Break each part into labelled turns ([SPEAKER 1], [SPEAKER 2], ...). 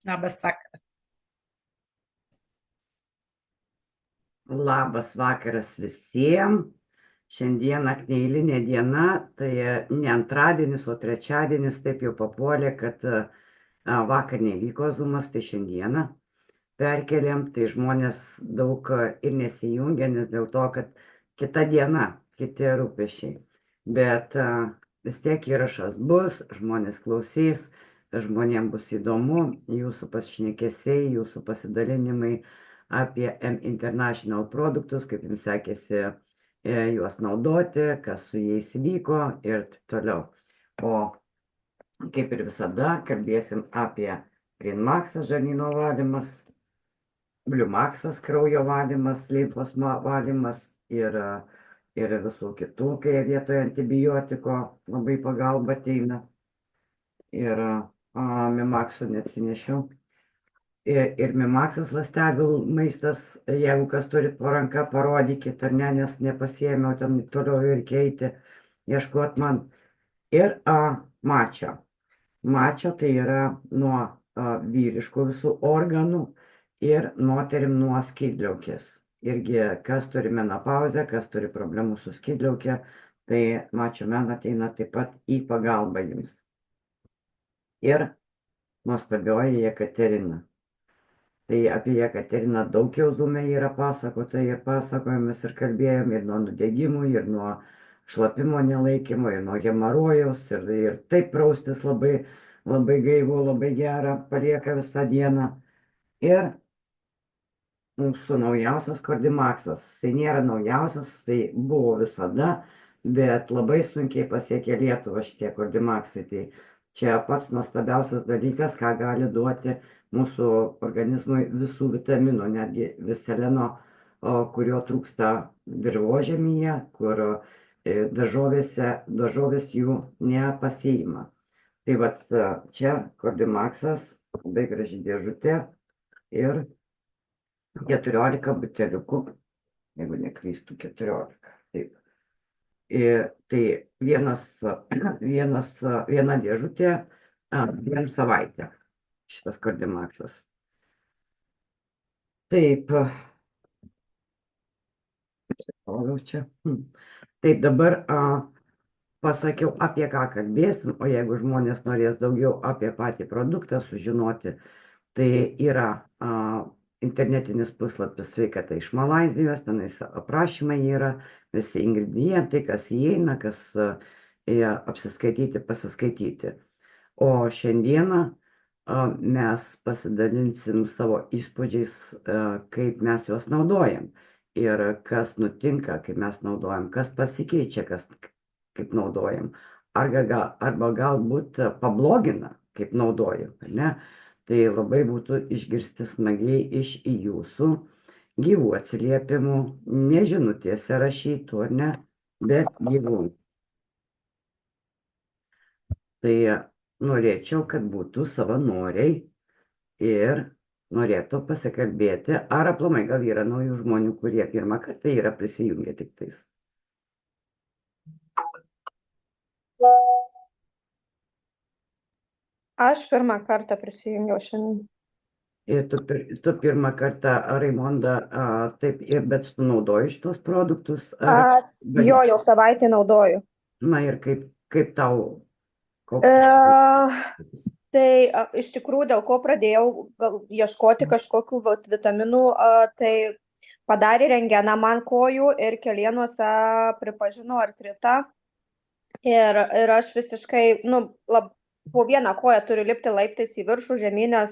[SPEAKER 1] Labas vakaras.
[SPEAKER 2] Labas vakaras visiems. Šiandieną neeilinė diena, tai ne antradienis, o trečiadienis taip jau papuolė, kad vakar nevyko zumas, tai šiandieną perkeliam, tai žmonės daug ir nesijungia, nes dėl to, kad kita diena, kiti rūpešiai. Bet vis tiek įrašas bus, žmonės klausys, žmonėms bus įdomu, jūsų pašnekesiai, jūsų pasidalinimai apie M International produktus, kaip jums sekėsi juos naudoti, kas su jais vyko ir taip toliau. O kaip ir visada, kalbėsim apie GreenMaxą žarnyno valymas, BlueMaxas kraujo valymas, limfos valymas ir visų kitų, kai vietoje antibiotiko labai pagalba ateina. Ir Mimaxų neatsinešiau. Ir Mimaxas ląstelių maistas, jeigu kas turit po ranka, parodykit, ar ne, nes nepasiėmiau ten toliau ir keiti, ieškot man. Ir mačio. Mačio tai yra nuo vyriškų visų organų ir moterim nuo skydliaukės. Irgi, kas turi menopauzę, kas turi problemų su skydliaukė, tai mačio men ateina taip pat į pagalbą jums. Ir nuostabioji Jekaterina. Tai apie Jekateriną daug jau zume yra pasakota ir pasakojimas ir kalbėjom ir nuo nudegimų, ir nuo šlapimo nelaikymo, ir nuo hemarojaus, ir taip praustis labai, labai gaivu, labai gera, palieka visą dieną. Ir mūsų naujausias Kordimaksas. Tai nėra naujausias, tai buvo visada, bet labai sunkiai pasiekė Lietuvą šitie Kordimaksai. Tai čia pats nuostabiausias dalykas, ką gali duoti mūsų organizmui visų vitaminų, netgi viseleno, kurio trūksta dirvožemyje, kur daržovės jų nepasiima. Tai vat čia Kordimaksas, labai graži dėžutė ir 14 buteliukų, jeigu neklystu, 14. Taip. Tai viena dėžutė 2 savaitėm šitas Kordimaksas. Taip. Čia. Taip, dabar pasakiau, apie ką kalbėsim, o jeigu žmonės norės daugiau apie patį produktą sužinoti, tai yra internetinis puslapis Sveikata iš Malaizijos, tenais aprašymai yra, visi ingredientai, kas įeina, kas apsiskaityti, pasiskaityti. O šiandieną mes pasidalinsim savo įspūdžiais, kaip mes juos naudojam ir kas nutinka, kai mes naudojam, kas pasikeičia, kaip naudojam, arba galbūt pablogina, kaip naudojam, ne? Tai labai būtų išgirsti smagiai iš jūsų gyvų atsiliepimų, ne žinutėse rašytų, ar ne, bet gyvų. Tai norėčiau, kad būtų savanoriai ir norėtų pasikalbėti, ar aplamai gal yra naujų žmonių, kurie pirmą kartą yra prisijungę tik tais.
[SPEAKER 3] Aš pirmą kartą prisijungiau šiandien.
[SPEAKER 2] Ir tu pirmą kartą, Raimonda, taip, bet tu naudoji šitos produktus?
[SPEAKER 3] Jo, jau savaitę naudoju.
[SPEAKER 2] Na ir kaip tau?
[SPEAKER 3] Tai iš tikrųjų, dėl ko pradėjau ieškoti kažkokių vitaminų, tai padarė rentgeną man kojų ir kelienuose pripažino artritą. Ir aš visiškai, po vieną koją turiu lipti laiptais į viršų, žemynės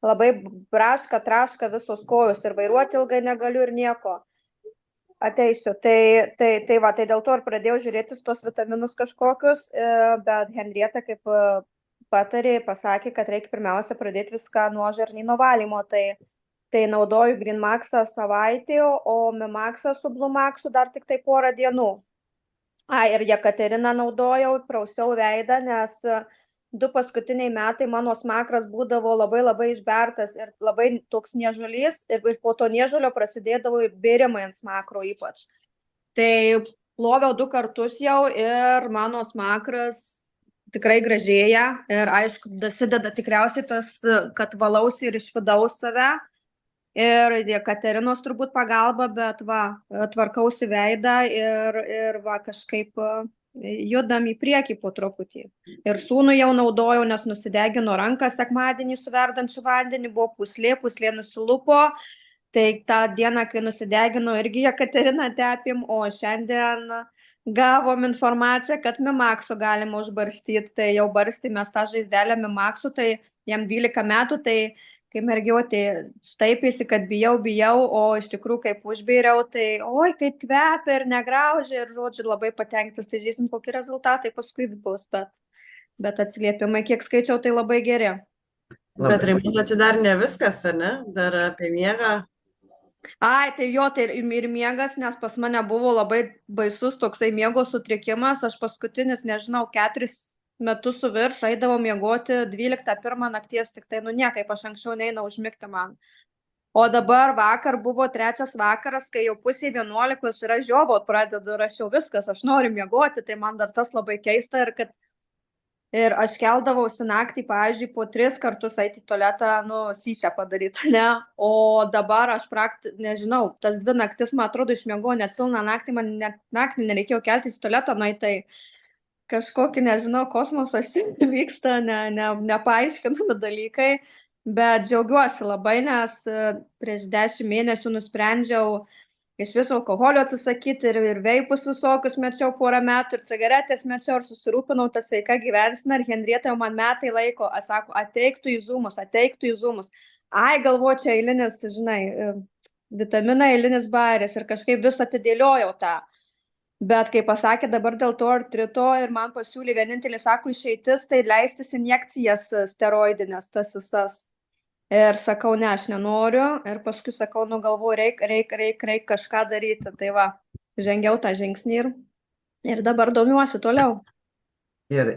[SPEAKER 3] labai traška visos kojos ir vairuoti ilgai negaliu ir nieko. Ateisiu. Tai dėl to ir pradėjau žiūrėti tos vitaminus kažkokius, bet Henrieta kaip patarė, pasakė, kad reikia pirmiausia pradėti viską nuo žarnyno valymo. Tai naudoju GreenMaxą savaitę, o Mimaxą su BlueMaxu dar tik tai porą dienų. Ir Jekateriną naudojau, prausiau veidą, nes 2 paskutiniai metai mano smakras būdavo labai išbertas ir labai toks niežulys, ir po to niežulio prasidėdavo bėrimai ant smakro ypač. Tai ploviau 2 kartus jau ir mano smakras tikrai gražėja ir aišku, dasideda tikriausiai tas, kad valausi ir iš vidaus save. Ir Jekaterinos turbūt pagalba, bet va, tvarkausi veidą ir va, kažkaip judam į priekį po truputį. Ir sūnų jau naudojau, nes nusidegino ranką sekmadienį su verdančiu vandeniu, buvo puslė nusilupo. Tai tą dieną, kai nusidegino, irgi Jekaterina tepim, o šiandien gavom informaciją, kad Mimaksu galima užbarstyti. Tai jau barstėmės tą žaizdelę Mimaksu, tai jam 12 metų, tai kai mergiotė staipėsi, kad bijau, o iš tikrųjų kaip užbėriau, tai oi, kaip kvepia ir negraužia ir žodžiu labai patenkintas, tai žiūrėsim, kokie rezultatai paskui bus, bet atsiliepimai, kiek skaičiau, tai labai geri.
[SPEAKER 1] Bet Raimonda, čia dar ne viskas, ar ne? Dar apie miegą.
[SPEAKER 3] Ai, tai jo, tai ir miegas, nes pas mane buvo labai baisus toksai miego sutrikimas, aš paskutinis, nežinau, 4 metus su virš, eidavau miegoti 12:01 nakties, tik tai, niekaip aš anksčiau neina užmigti man. O dabar vakar buvo 3 vakaras, kai jau 10:30 ir aš žiovot pradedu ir aš jau viskas, aš noriu miegoti, tai man dar tas labai keista ir aš keldavausi naktį, pavyzdžiui, po 3 kartus eiti į tualetą, sysę padaryti, ne? O dabar aš nežinau, tas 2 naktis, man atrodo, išmiegau net pilną naktį, man net naktį nereikėjo keltis į tualetą, tai kažkokį, nežinau, kosmosas vyksta, nepaaiškinami dalykai, bet džiaugiuosi labai, nes prieš 10 mėnesių nusprendžiau iš viso alkoholio atsisakyti ir veipus visokius mečiau porą metų ir cigaretės mečiau ir susirūpinau tą sveiką gyvenseną ir Henrieta jau man metai laiko, sako, ateik tu į zoomus. Ai, galvoju, čia eilinis, žinai, vitaminai, eilinis baris ir kažkaip vis atidėliojau tą. Bet kai pasakė dabar dėl to artrito ir man pasiūlė vienintelį, sako, išeitis, tai leistis injekcijas steroidinės, tas visas. Ir sakau, ne, aš nenoriu. Ir paskui sakau, galvoju, reik kažką daryti. Tai va, žengiau tą žingsnį ir dabar domiuosi toliau.
[SPEAKER 2] Ir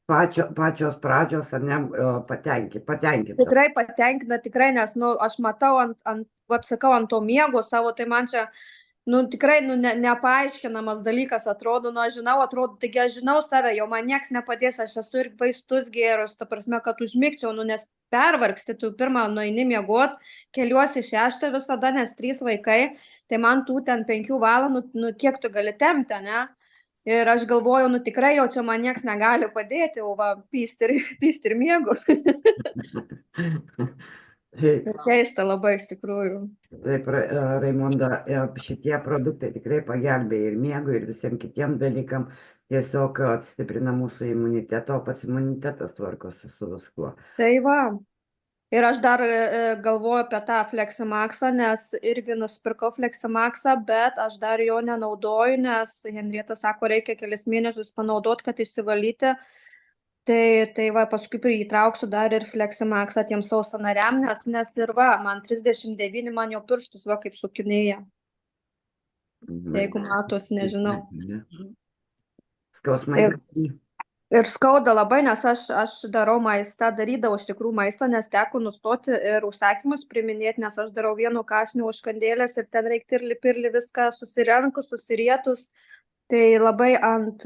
[SPEAKER 2] pačios pradžios, ar ne, patenkinta.
[SPEAKER 3] Tikrai patenkina, tikrai, nes, aš matau ant to miego savo, tai man čia tikrai, nepaaiškinamas dalykas atrodo, aš žinau save, jau man nieks nepadės, aš esu ir vaistus gėrus, ta prasme, kad užmigčiau, nes pervargsti, tu pirmą nueini miegot, keliuosi 6 visada, nes 3 vaikai, tai man tų ten 5 valandų, kiek tu gali tempti, ne? Ir aš galvoju, tikrai jau čia man nieks negali padėti, o va, pyst ir miegu. Tai keista labai iš tikrųjų.
[SPEAKER 2] Taip, Raimonda, šitie produktai tikrai pagelbėja ir miegui, ir visiems kitiem dalykam, tiesiog stiprina mūsų imunitetą, o pats imunitetas tvarkosi su viskuo.
[SPEAKER 3] Tai va, ir aš dar galvoju apie tą Fleximaxą, nes irgi nusipirkau Fleximaxą, bet aš dar jo nenaudoju, nes Henrieta sako, reikia kelis mėnesius panaudoti, kad išsivalyti. Tai va, paskui įtrauksiu dar ir Fleximaxą tiems savo sąnariam, nes ir va, man 39, man jau pirštus va kaip sukinėja. Jeigu matosi, nežinau.
[SPEAKER 2] Skausmai.
[SPEAKER 3] Ir skauda labai, nes aš darau maistą, darydavau iš tikrųjų maistą, nes teko nustoti ir užsakymus priminėti, nes aš darau vienu kąsniu užkandėlės ir ten reikia pirli viską susirenkus, susirietus. Tai labai ant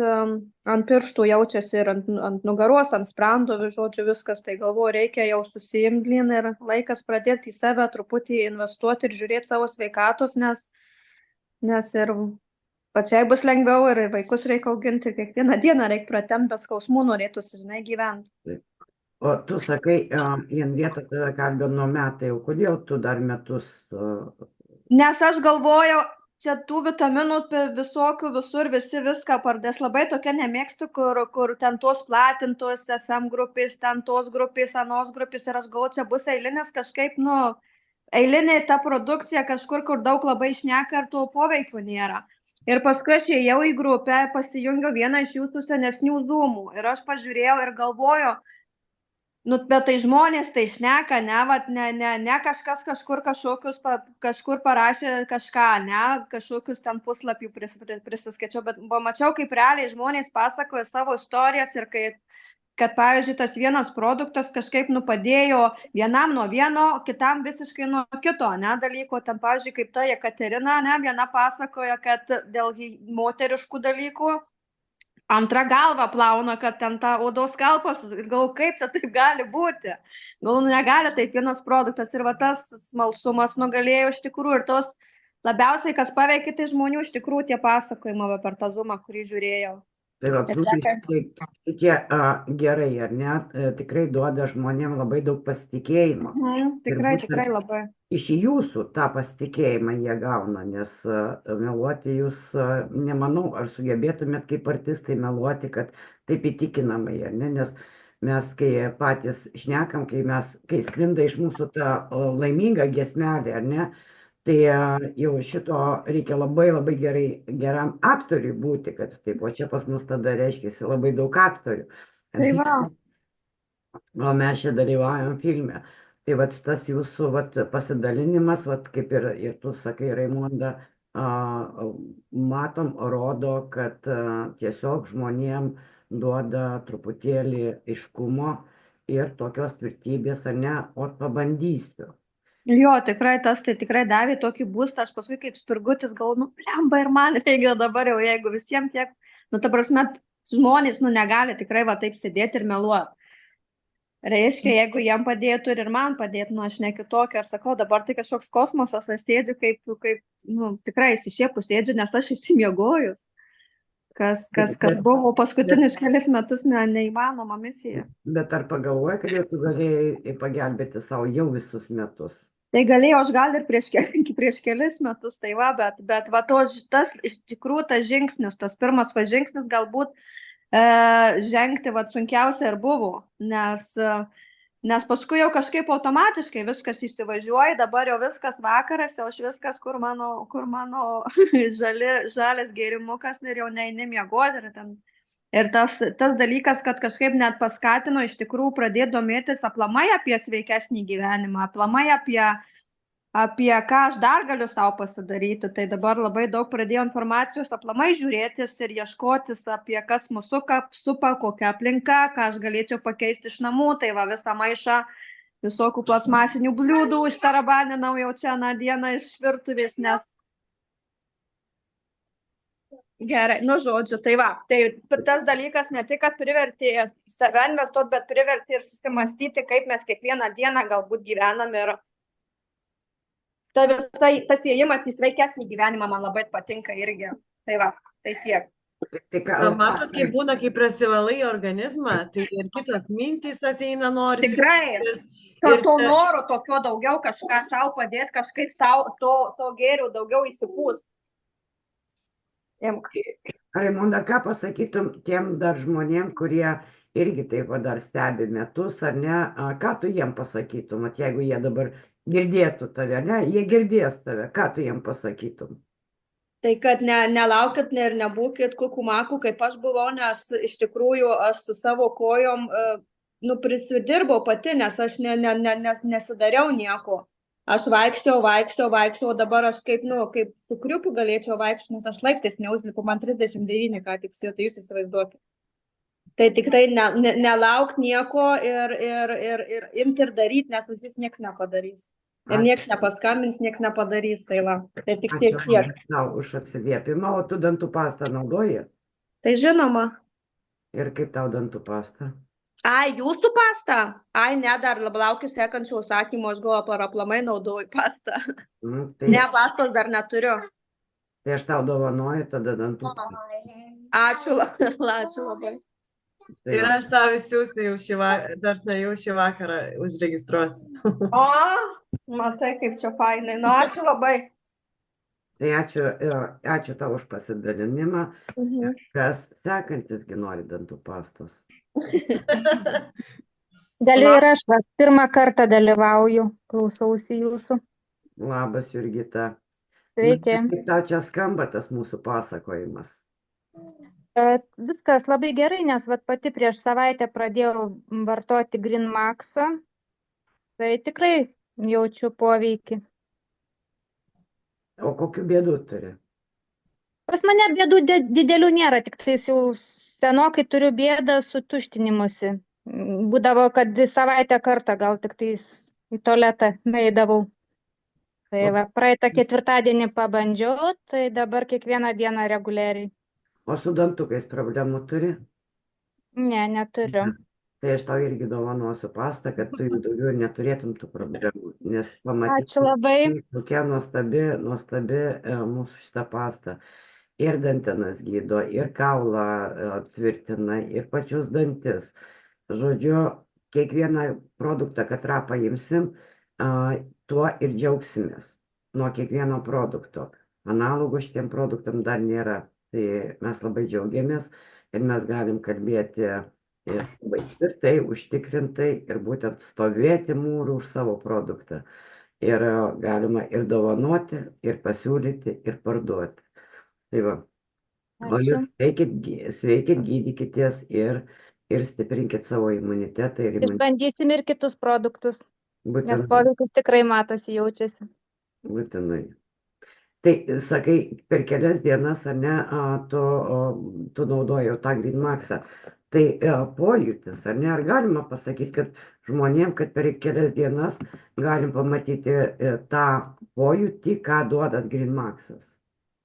[SPEAKER 3] pirštų jaučiasi ir ant nugaros, ant sprando, žodžiu, viskas. Tai galvoju, reikia jau susiimblin ir laikas pradėti į save truputį investuoti ir žiūrėti savo sveikatos, nes ir pačiai bus lengviau ir vaikus reikia auginti. Kiekvieną dieną reikia pratemti, be skausmų norėtųsi, žinai, gyventi.
[SPEAKER 2] O tu sakai, Henrieta tave kalbino metai, o kodėl tu dar metus?
[SPEAKER 3] Nes aš galvojau, čia tų vitaminų visokių visur, visi viską pardės. Labai tokia nemėgstu, kur ten tos platintos FM grupės, ten tos grupės, anos grupės ir aš galvoju, čia bus eilinis kažkaip, eilinė ta produkcija kažkur, kur daug labai šneka ir tų poveikių nėra. Ir paskui aš ėjau į grupę, pasijungiau vieną iš jūsų senesnių zoomų ir aš pažiūrėjau ir galvoju, bet tai žmonės tai šneka, ne kažkas kažkur parašė kažką, ne kažkokius ten puslapių prisiskaičiau, bet pamačiau, kaip realiai žmonės pasakoja savo istorijas ir kad, pavyzdžiui, tas vienas produktas kažkaip padėjo vienam nuo vieno, kitam visiškai nuo kito, dalyko. Ten, pavyzdžiui, kaip ta Jekaterina, viena pasakoja, kad dėl moteriškų dalykų Antra galva plauna, kad ten ta odos kalpas, ir galvoju, kaip čia taip gali būti. Galvoju, negali taip vienas produktas. Ir va tas smalsumas nugalėjo iš tikrųjų. Ir tos labiausiai, kas paveikė, tai žmonių iš tikrųjų tie pasakojimai va, per tą Zoomą, kurį žiūrėjau.
[SPEAKER 2] Tai vat,
[SPEAKER 3] Ir sakė,
[SPEAKER 2] tie gerai, ar ne, tikrai duoda žmonėm labai daug pasitikėjimo.
[SPEAKER 3] tikrai,
[SPEAKER 2] būtent-
[SPEAKER 3] tikrai labai.
[SPEAKER 2] Iš jūsų tą pasitikėjimą jie gauna, nes meluoti jūs, nemanau, ar sugebėtumėt kaip artistai meluoti, kad taip įtikinamai, ar ne, nes mes, kai patys šnekam, kai sklinda iš mūsų ta laiminga giesmelė, ar ne, tai jau šito reikia labai labai geram aktoriui būti, kad taip, o čia pas mus tada reiškiasi labai daug aktorių.
[SPEAKER 3] Tai va.
[SPEAKER 2] O mes čia dalyvaujam filme. Tai vat tas jūsų pasidalinimas, kaip ir tu sakai, Raimonda, matom, rodo, kad tiesiog žmonėm duoda truputėlį aiškumo ir tokios tvirtybės, ar ne, o pabandysiu.
[SPEAKER 3] Jo, tikrai tas tai tikrai davė tokį būstą, aš paskui kaip spirgutis galvoju, blemba ir man reikia dabar jau, jeigu visiems tiek, ta prasme, žmonės, negali tikrai va taip sėdėti ir meluoti. Reiškia, jeigu jiem padėtų ir man padėtų, aš ne kitokia, aš sakau, dabar tai kažkoks kosmosas, aš sėdžiu kaip tikrai įsišiepus sėdžiu, nes aš įsimiegojus. Kas buvo paskutinius kelias metus neįmanoma misija.
[SPEAKER 2] Bet ar pagalvoji, kad jau tu galėjai pagelbėti savo jau visus metus?
[SPEAKER 3] Tai galėjau aš gal ir prieš kelis metus, tai va, bet va tas iš tikrųjų tas žingsnis, tas pirmas žingsnis galbūt žengti va sunkiausia ir buvo, nes paskui jau kažkaip automatiškai viskas įsivažiuoja, dabar jau viskas vakaras, jau viskas, kur mano žalias gėrimukas ir jau neini miegoti. Ir tas dalykas, kad kažkaip net paskatino iš tikrųjų pradėti domėtis aplamai apie sveikesnį gyvenimą, aplamai apie ką aš dar galiu savo pasidaryti. Tai dabar labai daug pradėjau informacijos aplamai žiūrėtis ir ieškotis apie kas mus supa, kokia aplinka, ką aš galėčiau pakeisti iš namų. Tai va visą maišą visokių plasmasinių bliūdų ištarabaninau jau čia dieną iš virtuvės, nes gerai, žodžiu, tai va, tai tas dalykas ne tik, kad privertė save investuoti, bet privertė ir susimastyti, kaip mes kiekvieną dieną galbūt gyvenam ir tas įėjimas į sveikesnį gyvenimą man labai patinka irgi. Tai va, tai tiek.
[SPEAKER 1] Matot, kaip būna, kai prasivalai organizmą, tai ir kitos mintys ateina, nori.
[SPEAKER 3] Tikrai. Ir to noro tokio daugiau kažką savo padėti, kažkaip savo to gėrių daugiau įsipūs.
[SPEAKER 2] Raimonda, ką pasakytum tiem dar žmonėm, kurie irgi taip dar stebi metus, ar ne, ką tu jiem pasakytum, jeigu jie dabar girdėtų tave, ne, jie girdės tave, ką tu jiem pasakytum?
[SPEAKER 3] Tai kad nelaukit ir nebūkit kukumakų, kaip aš buvau, nes iš tikrųjų aš su savo kojom prisidirbau pati, nes aš nesidariau nieko. Aš vaikščiau, dabar aš kaip su kriukiu galėčiau vaikščioti, nes aš laiptais neužlipu, man 39, ką tik sėjo, tai jūs įsivaizduokit. Tai tikrai nelauk nieko ir imti ir daryti, nes už vis nieks nepadarys. Ir nieks nepaskambins, nieks nepadarys, tai va. Tai tik tiek.
[SPEAKER 2] Ačiū tau už atsiliepimą, o tu dantų pastą naudoji?
[SPEAKER 3] Tai žinoma.
[SPEAKER 2] Ir kaip tau dantų pasta?
[SPEAKER 3] Ai, jūsų pastą? Ai, ne, dar laukiu sekančio užsakymo, aš galvoju, aplamai naudoju pastą. Ne, pastos dar neturiu.
[SPEAKER 2] Tai aš tau dovanoju tada dantų pastą.
[SPEAKER 3] Ačiū labai.
[SPEAKER 1] Ir aš tau įsiųsiu jau šį vakarą užregistruosiu.
[SPEAKER 3] O, matai, kaip čia fainai. Ačiū labai.
[SPEAKER 2] Tai ačiū tau už pasidalinimą. Kas sekantisgi nori dantų pastos?
[SPEAKER 4] Galiu ir aš, pirmą kartą dalyvauju, klausausi jūsų.
[SPEAKER 2] Labas, Jurgita.
[SPEAKER 4] Sveiki.
[SPEAKER 2] Kaip tau čia skamba tas mūsų pasakojimas?
[SPEAKER 4] Viskas labai gerai, nes pati prieš savaitę pradėjau vartoti Green Maxą. Tai tikrai jaučiu poveikį.
[SPEAKER 2] O kokių bėdų turi?
[SPEAKER 4] Pas mane bėdų didelių nėra, tik tais jau senokai turiu bėdą su tuštinimusi. Būdavo, kad savaitę kartą gal tik tais į tualetą nueidavau. Tai praeitą ketvirtadienį pabandžiau, tai dabar kiekvieną dieną reguliariai.
[SPEAKER 2] O su dantukais problemų turi?
[SPEAKER 4] Ne, neturiu.
[SPEAKER 2] Tai aš tau irgi dovanosiu pastą, kad tu jų daugiau ir neturėtum tų problemų, nes
[SPEAKER 4] Ačiū
[SPEAKER 2] pamatytum,
[SPEAKER 4] labai.
[SPEAKER 2] kokia nuostabi mūsų šita pasta. Ir dantenas gydo, ir kaulą tvirtina, ir pačius dantis. Žodžiu, kiekvieną produktą, katrą paimsim, tuo ir džiaugsimės nuo kiekvieno produkto. Analogų šitiem produktam dar nėra. Tai mes labai džiaugiamės ir mes galim kalbėti ir labai tvirtai, užtikrintai ir būtent stovėti mūrų už savo produktą. Ir galima ir dovanoti, ir pasiūlyti, ir parduoti. Tai va. O
[SPEAKER 4] Ačiū.
[SPEAKER 2] jūs sveikit, gydykitės ir stiprinkit savo imunitetą ir
[SPEAKER 4] Išbandysim ir kitus produktus, nes
[SPEAKER 2] būtinai.
[SPEAKER 4] poveikis tikrai matosi, jaučiasi.
[SPEAKER 2] Būtinai. Tai sakai, per kelias dienas, ar ne, tu naudojau tą Green Maxą. Tai pojūtis, ar ne, ar galima pasakyti, kad žmonėm, kad per kelias dienas galim pamatyti tą pojūtį, ką duoda Green Maxas.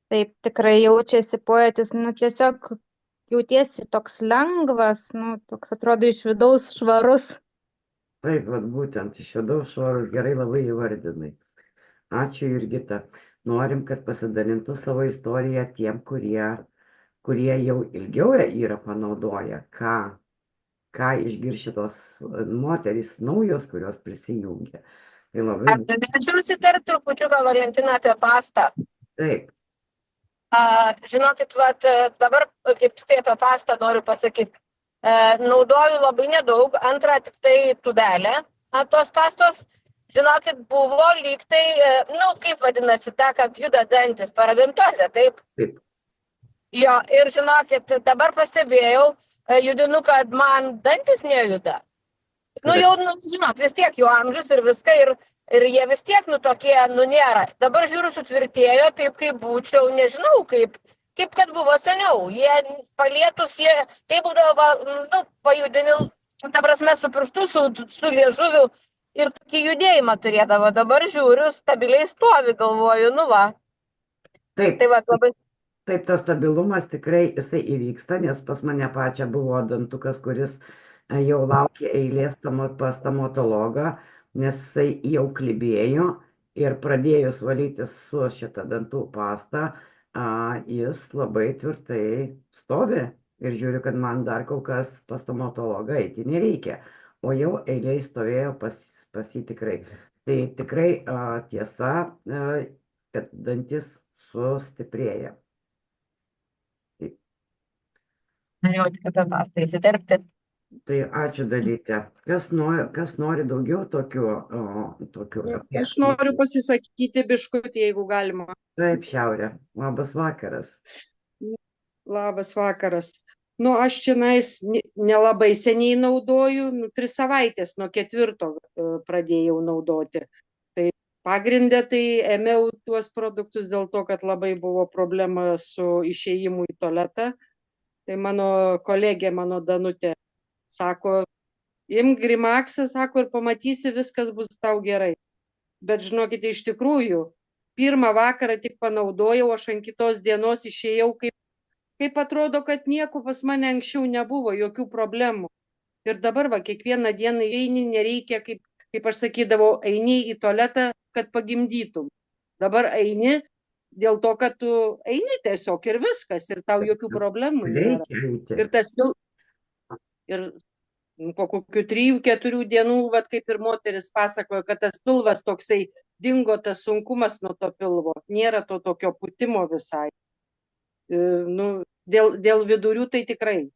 [SPEAKER 4] Taip, tikrai jaučiasi pojūtis, nu tiesiog jautiesi toks lengvas, nu toks atrodo iš vidaus švarus.
[SPEAKER 2] Taip, vat būtent iš vidaus švarus, gerai labai įvardinai. Ačiū, Jurgita. Norim, kad pasidalintų savo istoriją tiem, kurie jau ilgiau yra panaudoję, ką išgirs šitos moterys naujos, kurios prisijungia. Tai labai.
[SPEAKER 5] Ar galėčiau įsiterpti trupučiuką, Valentina, apie pastą?
[SPEAKER 2] Taip.
[SPEAKER 5] Žinokit, dabar kaip tik tai apie pastą noriu pasakyti. Naudoju labai nedaug, antrą tik tai tubelę tos pastos. Žinokit, buvo lyg tai, kaip vadinasi, ta, kad juda dantis, paradontozė, taip?
[SPEAKER 2] Taip.
[SPEAKER 5] Jo, ir žinokit, dabar pastebėjau, judinu, kad man dantis nejuda. Žinot, vis tiek jų amžius ir viską, ir jie vis tiek, tokie, nėra. Dabar žiūriu, sutvirtėjo, taip kaip būčiau, nežinau, kaip kad buvo seniau. Jie palietus, taip būdavo, pajudinil, ta prasme, su pirštu, su liežuviu. Ir tokį judėjimą turėdavo. Dabar žiūriu, stabiliai stovi, galvoju, va.
[SPEAKER 2] Taip,
[SPEAKER 5] Tai labai...
[SPEAKER 2] Taip, tas stabilumas tikrai jisai įvyksta, nes pas mane pačią buvo dantukas, kuris jau laukė eilės pas stomatologą, nes jisai jau klibėjo ir pradėjus valytis su šitą dantų pastą, jis labai tvirtai stovi ir žiūriu, kad man dar kol kas pas stomatologą eiti nereikia, o jau eilė stovėjo pas jį tikrai. Tai tikrai tiesa, kad dantis sustiprėja.
[SPEAKER 5] Norėjau tik apie pastą įsiterpti.
[SPEAKER 2] Tai ačiū, Dalyte. Kas nori daugiau tokių?
[SPEAKER 6] Aš noriu pasisakyti biškutį, jeigu galima.
[SPEAKER 2] Taip, Šiaurė. Labas vakaras.
[SPEAKER 6] Labas vakaras. Aš čionais nelabai seniai naudoju, 3 savaitės nuo 4 pradėjau naudoti. Tai pagrindė tai ėmiau tuos produktus dėl to, kad labai buvo problema su išėjimu į tualetą. Tai mano kolegė, mano Danutė, sako, imk Green Maxą, sako, ir pamatysi, viskas bus tau gerai. Bet žinokite, iš tikrųjų, pirmą vakarą tik panaudojau, aš ant kitos dienos išėjau, kaip atrodo, kad nieko pas mane anksčiau nebuvo, jokių problemų. Ir dabar, kiekvieną dieną eini, nereikia, kaip aš sakydavau, eini į tualetą, kad pagimdytum. Dabar eini dėl to, kad tu eini tiesiog ir viskas, ir tau jokių problemų nėra. Ir po kokių 3-4 dienų, kaip ir moteris pasakojo, kad tas pilvas toksai dingo, tas sunkumas nuo to pilvo. Nėra to tokio putimo visai. Dėl vidurių tai tikrai.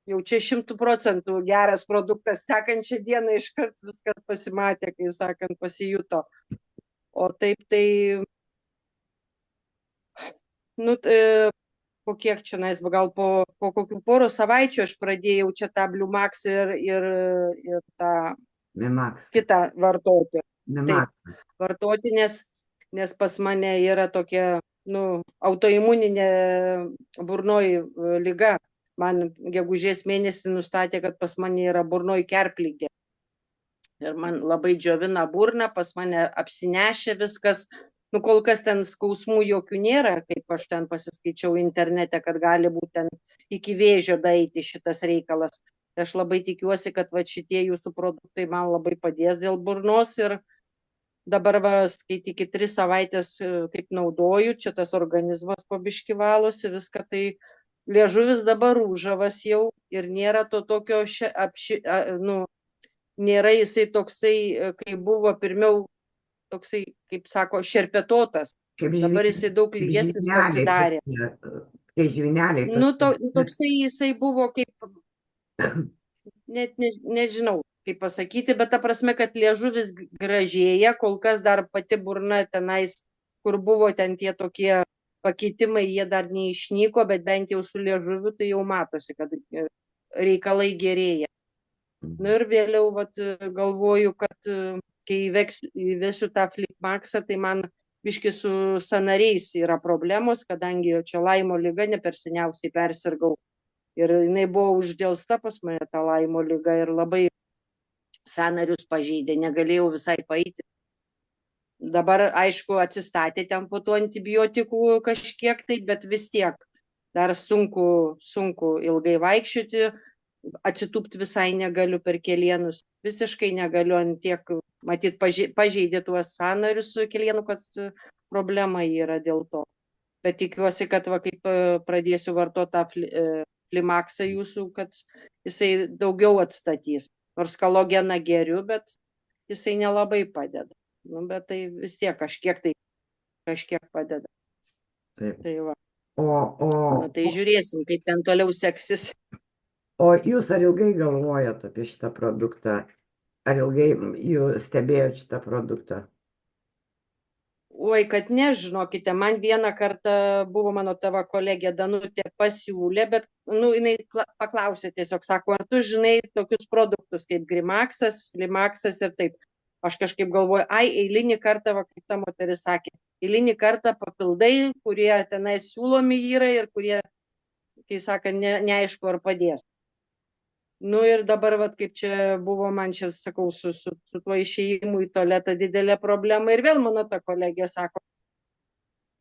[SPEAKER 6] Jau čia 100% geras produktas. Sekančią dieną iškart viskas pasimatė, kai sakant, pasijuto. O taip tai... po kiek čia, gal po kokių porų savaičių aš pradėjau čia tą Blue Max ir tą kitą vartoti. Taip, vartoti, nes pas mane yra tokia, autoimuninė burnoj liga. Man gegužės mėnesį nustatė, kad pas mane yra burnoj kerpligė. Ir man labai džiovina burną, pas mane apsinešė viskas. Nu, kol kas ten skausmų jokių nėra, kaip aš ten pasiskaičiau internete, kad gali būti ten iki vėžio daeiti šitas reikalas. Tai aš labai tikiuosi, kad va šitie jūsų produktai man labai padės dėl burnos ir dabar, va, skaitykit, 3 savaitės kaip naudoju, čia tas organizmas po biškį valosi, viską, tai liežuvis dabar rūžavas jau ir nėra to tokio, nėra jisai toksai, kaip buvo pirmiau, toksai, kaip sako, šerpetotas.
[SPEAKER 2] Kaip
[SPEAKER 6] Dabar jisai daug lygesnis
[SPEAKER 2] žvyneliai,
[SPEAKER 6] pasidarė.
[SPEAKER 2] Kai žvyneliai.
[SPEAKER 6] Nu, toksai jisai buvo kaip, net nežinau, kaip pasakyti, bet ta prasme, kad liežuvis gražėja, kol kas dar pati burna tenais, kur buvo ten tie tokie pakeitimai, jie dar neišnyko, bet bent jau su liežuviu tai jau matosi, kad reikalai gerėja. Nu ir vėliau vat, galvoju, kad kai įvesiu tą Flimaxą, tai man biški su sąnariais yra problemos, kadangi čia Laimo liga ne per seniausiai persirgau. Ir jinai buvo uždėlsta pas mane tą Laimo ligą ir labai sąnarius pažeidė, negalėjau visai paeiti. Dabar, aišku, atsistatė ten po tų antibiotikų kažkiek tai, bet vis tiek dar sunku ilgai vaikščioti, atsitūpti visai negaliu per kelienus, visiškai negaliu, ant tiek, matyt, pažeidė tuos sąnarius su kelienu, kad problema yra dėl to. Bet tikiuosi, kad va, kaip pradėsiu vartoti tą Flimaxą jūsų, kad jisai daugiau atstatys. Nors kalogeną geriu, bet jisai nelabai padeda. Nu, bet tai vis tiek kažkiek padeda.
[SPEAKER 2] Taip.
[SPEAKER 6] Tai va.
[SPEAKER 2] Na,
[SPEAKER 6] tai žiūrėsim, kaip ten toliau seksis.
[SPEAKER 2] O jūs ar ilgai galvojat apie šitą produktą? Ar ilgai jūs stebėjot šitą produktą?
[SPEAKER 6] Oi, kad nežinokite, man vieną kartą buvo mano tavo kolegė Danutė pasiūlė, bet jinai paklausė tiesiog, sako, ar tu žinai tokius produktus kaip Grimaxas, Flimaxas ir taip. Aš kažkaip galvoju, eilinį kartą, va, kaip ta moteris sakė, eilinį kartą papildai, kurie tenai siūlomi yra ir kurie, kai sakant, neaišku, ar padės. Nu ir dabar, va, kaip čia buvo man čia, sakau, su tuo išėjimu į tualetą didelė problema. Ir vėl mano ta kolegė sako,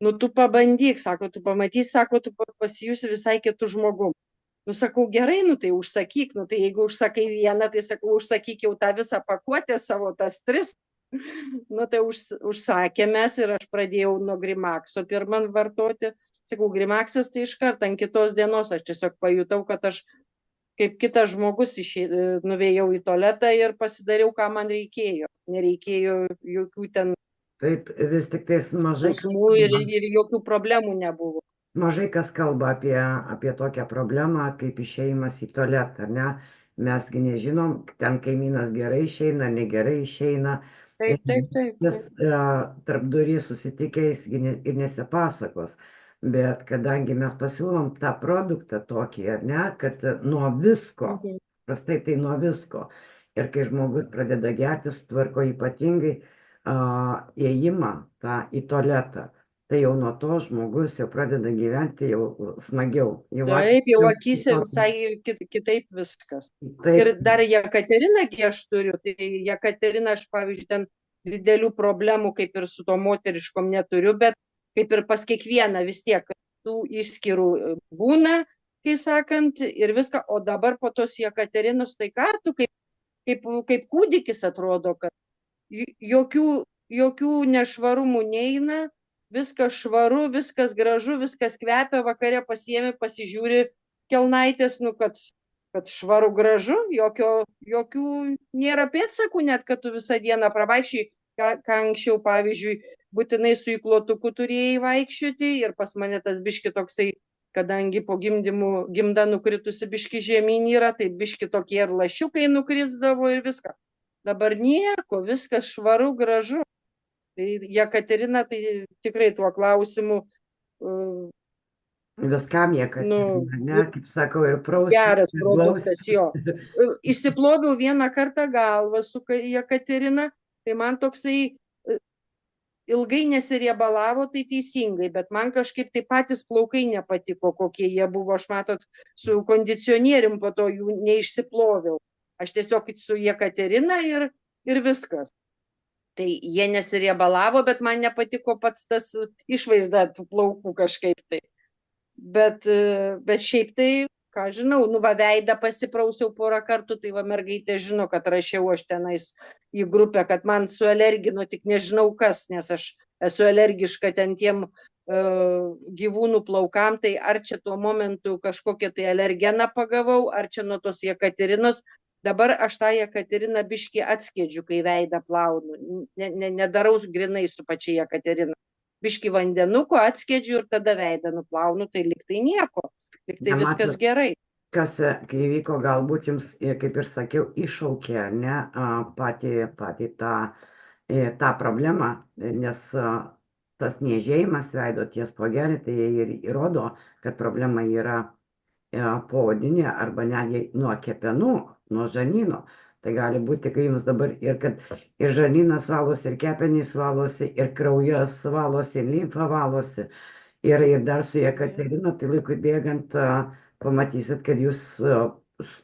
[SPEAKER 6] nu tu pabandyk, sako, tu pamatysi, sako, tu pasijusi visai kitų žmogų. Nu sakau, gerai, nu tai užsakyk, nu tai jeigu užsakai vieną, tai sakau, užsakyk jau tą visą pakuotę savo, tas 3. Nu tai užsakėmės ir aš pradėjau nuo Grimaxo pirmą vartoti. Sakau, Grimaxas tai iškart ant kitos dienos aš tiesiog pajutau, kad aš kaip kitas žmogus nuvėjau į tualetą ir pasidariau, ką man reikėjo. Nereikėjo jokių ten
[SPEAKER 2] Taip, vis tik tais mažai
[SPEAKER 6] skausmų ir jokių problemų nebuvo.
[SPEAKER 2] Mažai kas kalba apie tokią problemą, kaip išėjimas į tualetą, ar ne? Mesgi nežinom, ten kaimynas gerai išeina, negerai išeina.
[SPEAKER 6] Taip.
[SPEAKER 2] Jis tarp durį susitikiais ir nesipasakos. Bet kadangi mes pasiūlom tą produktą tokį, ar ne, kad nuo visko, prastai tai nuo visko. Ir kai žmogus pradeda gerti, sutvarko ypatingai įėjimą į tualetą. Tai jau nuo to žmogus jau pradeda gyventi jau smagiau.
[SPEAKER 6] Taip, jau akyse visai kitaip viskas. Taip. Ir dar Jekateriną aš turiu. Tai Jekaterina, aš pavyzdžiui, ten didelių problemų kaip ir su to moteriškom neturiu, bet kaip ir pas kiekvieną vis tiek tų išskyrų būna, kai sakant, ir viską. O dabar po tos Jekaterinos, tai ką tu kaip kūdikis atrodo, kad jokių nešvarumų neina. Viskas švaru, viskas gražu, viskas kvepia, vakare pasiėmė, pasižiūri kelnaitės, kad švaru gražu, jokių nėra pėdsakų, net kad tu visą dieną pravaikščiai, ką anksčiau, pavyzdžiui, būtinai su įklotuku turėjai vaikščioti ir pas mane tas biški toksai, kadangi po gimdymų gimda nukritusi biški žemyn yra, tai biški tokie ir lašiukai nukrisdavo ir viską. Dabar nieko, viskas švaru, gražu. Tai Jekaterina, tai tikrai tuo klausimu.
[SPEAKER 2] Viskam Jekaterina, ne, kaip sakau, ir prausti.
[SPEAKER 6] Geras produktas, jo. Išsiploviau vieną kartą galvą su Jekaterina, tai man toksai ilgai nesiriebalavo, tai teisingai, bet man kažkaip tai patys plaukai nepatiko, kokie jie buvo. Aš matot, su kondicionierium po to jų neišsiploviau. Aš tiesiog su Jekaterina ir viskas. Tai jie nesiriebalavo, bet man nepatiko pats tas išvaizda tų plaukų kažkaip tai. Bet šiaip tai, ką žinau, nu va veidą pasiprausiau porą kartų, tai va mergaitė žino, kad rašiau aš tenais į grupę, kad man sualergino, tik nežinau kas, nes aš esu alergiška ten tiem gyvūnų plaukam, tai ar čia tuo momentu kažkokią tai alergeną pagavau, ar čia nuo tos Jekaterinos. Dabar aš tą Jekateriną biškį atskiedžiu, kai veidą plaunu. Nedarau grinai su pačia Jekaterina. Biškį vandenuko atskiedžiu ir tada veidą nuplaunu, tai liktai nieko. Liktai viskas gerai.
[SPEAKER 2] Kas įvyko, galbūt jums, kaip ir sakiau, iššaukė, ne, patį tą problemą, nes tas niežėjimas veido ties pogelį, tai ir įrodo, kad problema yra poodinė arba netgi nuo kepenų, nuo žarnyno. Tai gali būti, kai jums dabar ir kad ir žarnynas valosi, ir kepenys valosi, ir kraujas valosi, ir limfa valosi. Ir dar su Jekaterina, tai laikui bėgant pamatysit, kad jūs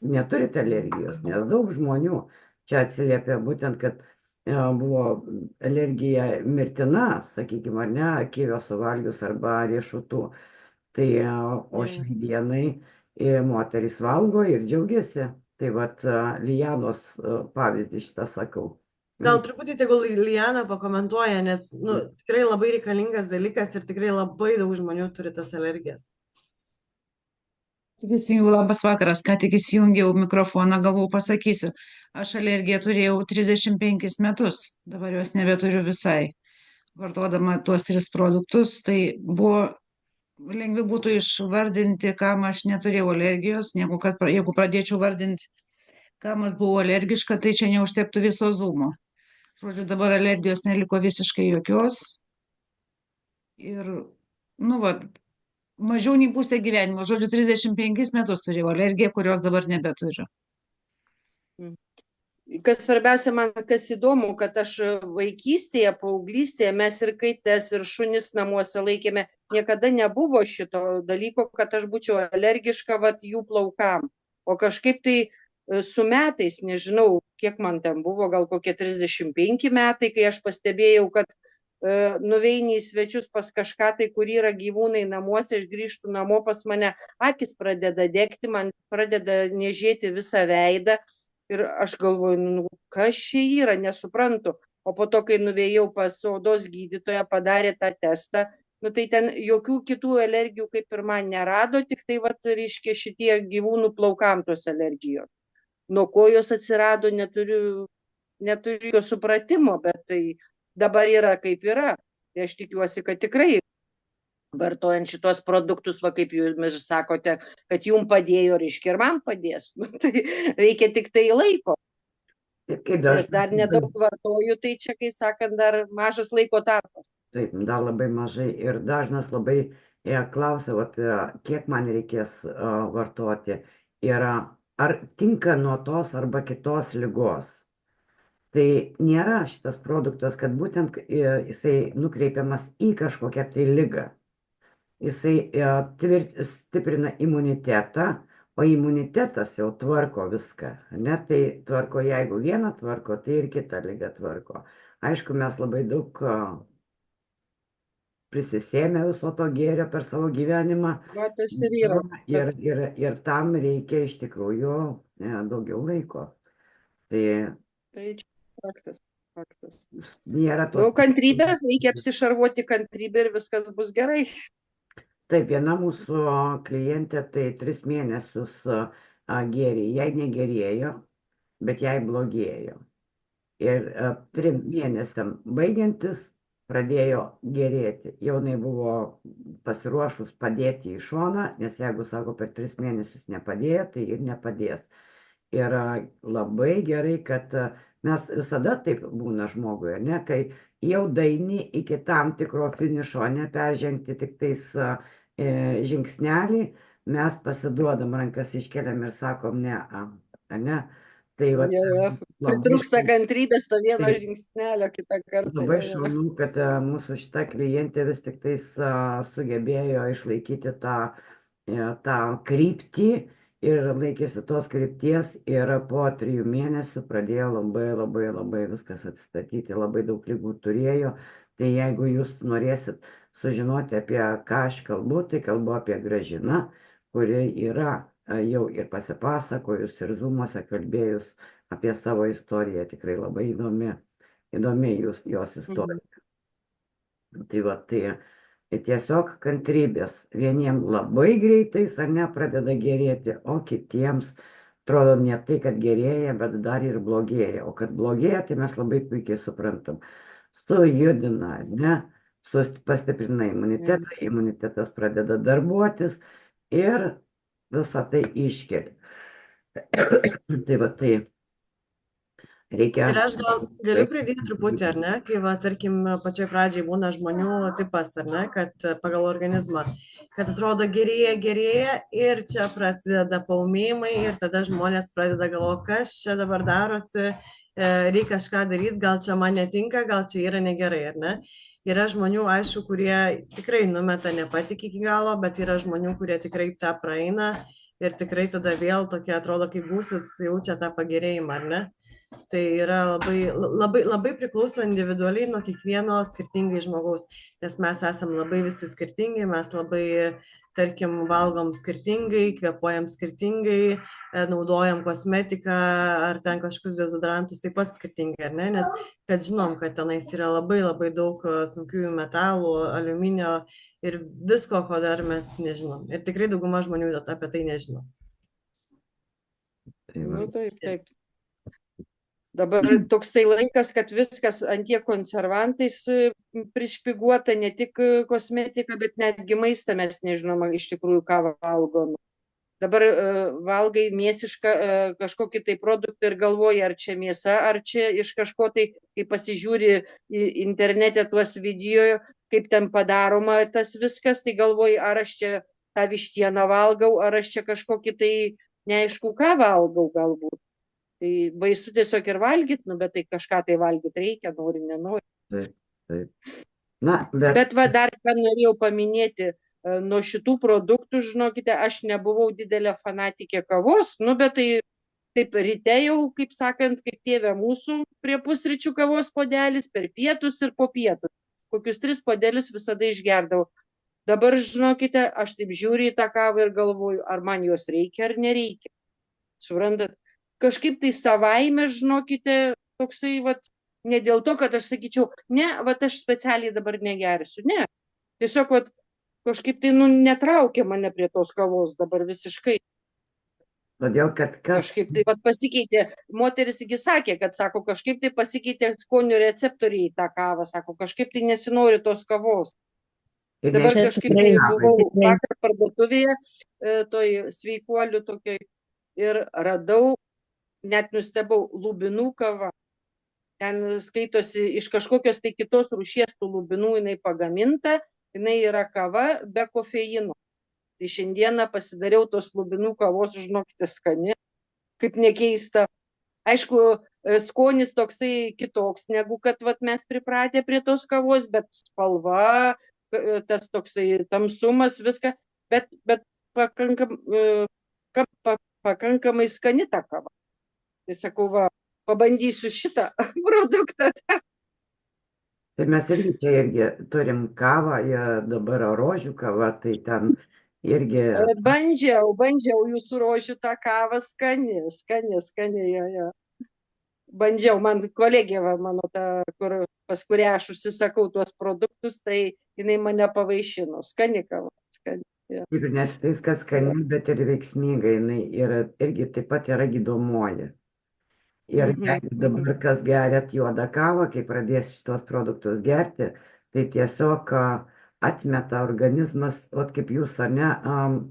[SPEAKER 2] neturite alergijos, nes daug žmonių čia atsiliepia būtent, kad buvo alergija mirtina, sakykime, ar ne, kivio suvalgius arba riešutų. Tai o šiai dienai moterys valgo ir džiaugiasi. Tai vat Lijanos pavyzdį šitą sakau.
[SPEAKER 1] Gal truputį tegul Lijana pakomentuoja, nes tikrai labai reikalingas dalykas ir tikrai labai daug žmonių turi tas alergijas.
[SPEAKER 7] Tik įsijungiau, labas vakaras, ką tik įsijungiau mikrofoną, galvau pasakysiu. Aš alergiją turėjau 35 metus, dabar jos nebeturiu visai. Vartodama tuos 3 produktus, tai buvo lengviau būtų išvardinti, kam aš neturėjau alergijos, negu kad jeigu pradėčiau vardinti, kam aš buvau alergiška, tai čia neužtektų viso zoomo. Žodžiu, dabar alergijos neliko visiškai jokios. Ir, mažiau nei pusę gyvenimo, žodžiu, 35 metus turėjau alergiją, kurios dabar nebeturiu.
[SPEAKER 6] Kas svarbiausia, man kas įdomu, kad aš vaikystėje, paauglystėje, mes ir kates, ir šunis namuose laikėme, niekada nebuvo šito dalyko, kad aš būčiau alergiška jų plaukam. O kažkaip tai su metais, nežinau, kiek man ten buvo, gal kokie 35 metai, kai aš pastebėjau, kad nuveini į svečius pas kažką tai, kur yra gyvūnai namuose, aš grįžtu namo pas mane, akis pradeda degti, man pradeda niežėti visą veidą ir aš galvoju, kas čia yra, nesuprantu. O po to, kai nuvėjau pas odos gydytoją, padarė tą testą, tai ten jokių kitų alergijų kaip ir man nerado, tik tai, reiškia, šitie gyvūnų plaukam tos alergijos. Nuo ko jos atsirado, neturiu jo supratimo, bet tai dabar yra kaip yra. Tai aš tikiuosi, kad tikrai vartojant šitos produktus, kaip jūs sakote, kad jums padėjo, reiškia, ir man padės. Tai reikia tik tai laiko. Nes dar nedaug vartoju, tai čia, kai sakant, dar mažas laiko tarpas.
[SPEAKER 2] Taip, dar labai mažai. Ir dažnas labai klausia, kiek man reikės vartoti. Ir ar tinka nuo tos arba kitos ligos. Tai nėra šitas produktas, kad būtent jisai nukreipiamas į kažkokią tai ligą. Jisai stiprina imunitetą, o imunitetas jau tvarko viską. Tai tvarko, jeigu vieną tvarko, tai ir kitą ligą tvarko. Aišku, mes labai daug prisisėmė viso to gėrio per savo gyvenimą. Ir tam reikia iš tikrųjų daugiau laiko.
[SPEAKER 6] Tai faktas.
[SPEAKER 2] Nėra tos...
[SPEAKER 6] Kantrybė, reikia apsišarvuoti kantrybę ir viskas bus gerai.
[SPEAKER 2] Taip, viena mūsų klientė tai 3 mėnesius gėrė, jai negerėjo, bet jai blogėjo. Ir 3 mėnesiam baigiantis pradėjo gerėti. Jau jinai buvo pasiruošus padėti į šoną, nes jeigu, sako, per 3 mėnesius nepadėjo, tai ir nepadės. Ir labai gerai, kad mes visada taip būna žmogui, kai jau daini iki tam tikro finišo, neperžengti tik tais žingsnelį, mes pasiduodam, rankas iškeliam ir sakom ne. Tai
[SPEAKER 6] pritrūksta kantrybės to vieno žingsnelio kitą kartą.
[SPEAKER 2] Labai šaunu, kad mūsų šita klientė vis tik tais sugebėjo išlaikyti tą kryptį ir laikėsi tos krypties ir po 3 mėnesių pradėjo labai viskas atsistatyti, labai daug ligų turėjo. Tai jeigu jūs norėsit sužinoti, apie ką aš kalbu, tai kalbu apie Gražiną, kuri yra jau ir pasipasakojus, ir zūmuose kalbėjus apie savo istoriją, tikrai labai įdomi jos istorija. Tai va, tai tiesiog kantrybės. Vieniem labai greitais, ar ne, pradeda gerėti, o kitiems atrodo ne tai, kad gerėja, bet dar ir blogėja. O kad blogėja, tai mes labai puikiai suprantam. Sujudina, ne, pastiprina imunitetą, imunitetas pradeda darbuotis ir visą tai iškelia. Tai va, tai reikia.
[SPEAKER 1] Ir aš gal galiu pridėti truputį, ar ne, kai, va, tarkim, pačioj pradžiai būna žmonių tipas, ar ne, kad pagal organizmą, kad atrodo gerėja ir čia prasideda paūmėjimai ir tada žmonės pradeda galvoti, kas čia dabar darosi, reikia kažką daryti, gal čia man netinka, gal čia yra negerai, ar ne. Yra žmonių, aišku, kurie tikrai numeta, nepatik iki galo, bet yra žmonių, kurie tikrai tą praeina ir tikrai tada vėl tokie atrodo, kaip būsis, jaučia tą pagerėjimą, ar ne. Tai yra labai priklauso individualiai nuo kiekvieno skirtingai žmogaus, nes mes esam labai visi skirtingi, mes labai, tarkim, valgom skirtingai, kvėpuojam skirtingai, naudojam kosmetiką ar ten kažkokius dezodorantus taip pat skirtingai, ar ne, nes kad žinom, kad tenais yra labai daug sunkiųjų metalų, aliuminio ir visko, ko dar mes nežinom. Ir tikrai dauguma žmonių apie tai nežino.
[SPEAKER 6] Nu, taip. Dabar toksai laikas, kad viskas antie konservantais prišpiguota, ne tik kosmetika, bet netgi maistą mes nežinoma iš tikrųjų, ką valgom. Dabar valgai mėsišką kažkokį tai produktą ir galvoji, ar čia mėsa, ar čia iš kažko tai, kai pasižiūri internete tuos video, kaip ten padaroma tas viskas, tai galvoji, ar aš čia tą vištieną valgau, ar aš čia kažkokį tai neaišku, ką valgau galbūt. Tai baisu tiesiog ir valgyti, bet tai kažką tai valgyti reikia, nori, nenori.
[SPEAKER 2] Taip. Na,
[SPEAKER 6] bet va dar ką norėjau paminėti, nuo šitų produktų, žinokite, aš nebuvau didelė fanatikė kavos, bet tai taip ryte jau, kaip sakant, kaip tėvė mūsų, prie pusryčių kavos puodelis, per pietus ir po pietus. Kokius 3 puodelius visada išgerdavau. Dabar, žinokite, aš taip žiūriu į tą kavą ir galvoju, ar man jos reikia ar nereikia. Suprantat? Kažkaip tai savaime, žinokite, toksai, ne dėl to, kad aš sakyčiau, ne, aš specialiai dabar negersiu, ne. Tiesiog, kažkaip tai, netraukia mane prie tos kavos dabar visiškai.
[SPEAKER 2] Todėl, kad
[SPEAKER 6] kažkaip tai, pasikeitė, moteris iki sakė, kad, sako, kažkaip tai pasikeitė skonių receptoriai į tą kavą, sako, kažkaip tai nesinori tos kavos. Dabar kažkaip tai buvau vakar parduotuvėje, toj sveikuolių tokioj, ir radau, net nustebau, lubinų kava. Ten skaitosi iš kažkokios tai kitos rūšies tų lubinų jinai pagaminta, jinai yra kava be kofeino. Tai šiandieną pasidariau tos lubinų kavos, žinokite, skani, kaip nekeista. Aišku, skonis toksai kitoks, negu kad mes pripratę prie tos kavos, bet spalva, tas toksai tamsumas, viską, bet pakankamai skani ta kava. Tai sakau, pabandysiu šitą produktą.
[SPEAKER 2] Tai mes irgi turim kavą, dabar rožių kava, tai ten irgi.
[SPEAKER 6] Bandžiau jūsų rožių tą kavą, skani, jo. Bandžiau, man kolegė, mano ta, pas kurią aš užsisakau tuos produktus, tai jinai mane pavaišino. Skani kava, skani. Ja.
[SPEAKER 2] Ir net tai, kad skani, bet ir veiksminga, jinai irgi taip pat yra gydomoji. Ir jeigu dabar kas geriat juodą kavą, kai pradės šitos produktus gerti, tai tiesiog atmeta organizmas, kaip jūs, ar ne,